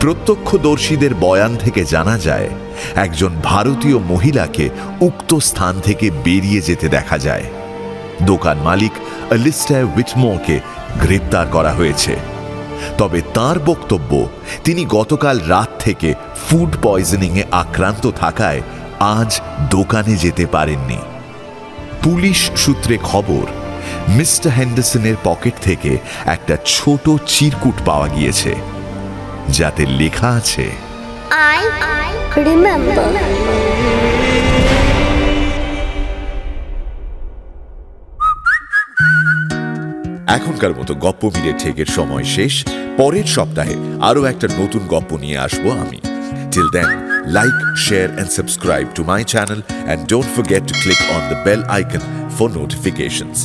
Speaker 3: প্রত্যক্ষদর্শীদের বয়ান থেকে জানা যায়, একজন ভারতীয় মহিলাকে উক্ত স্থান থেকে বেরিয়ে যেতে দেখা যায়। দোকান মালিক অ্যালিস্টার উইটমোরকে গ্রেপ্তার করা হয়েছে। তবে তার বক্তব্য, তিনি গতকাল রাত থেকে ফুড পয়জনিংয়ে আক্রান্ত থাকায় আজ দোকানে যেতে পারেননি। পুলিশ সূত্রে খবর, মিস্টার হেন্ডারসনের পকেট থেকে একটা ছোট চিরকুট পাওয়া গিয়েছে, যাতে লেখা আছে,
Speaker 5: আই রিমেম্বার।
Speaker 3: এখনকার মতো গপ্প মিলে ঠেকের সময় শেষ। পরের সপ্তাহে আরো একটা নতুন গপ্প নিয়ে আসবো আমি। Till then, like, share and subscribe to my channel and don't forget to click on the bell icon for notifications.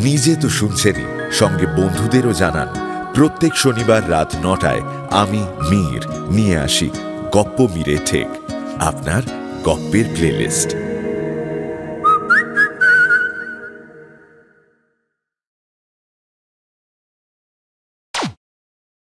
Speaker 3: নিজে তো শুনছেনই, সঙ্গে বন্ধুদেরও জানান। প্রত্যেক শনিবার রাত 9টায় আমি মীর নিয়ে আসি গপ্প মিরে ঠেক, আপনার গপ্পের প্লেলিস্ট।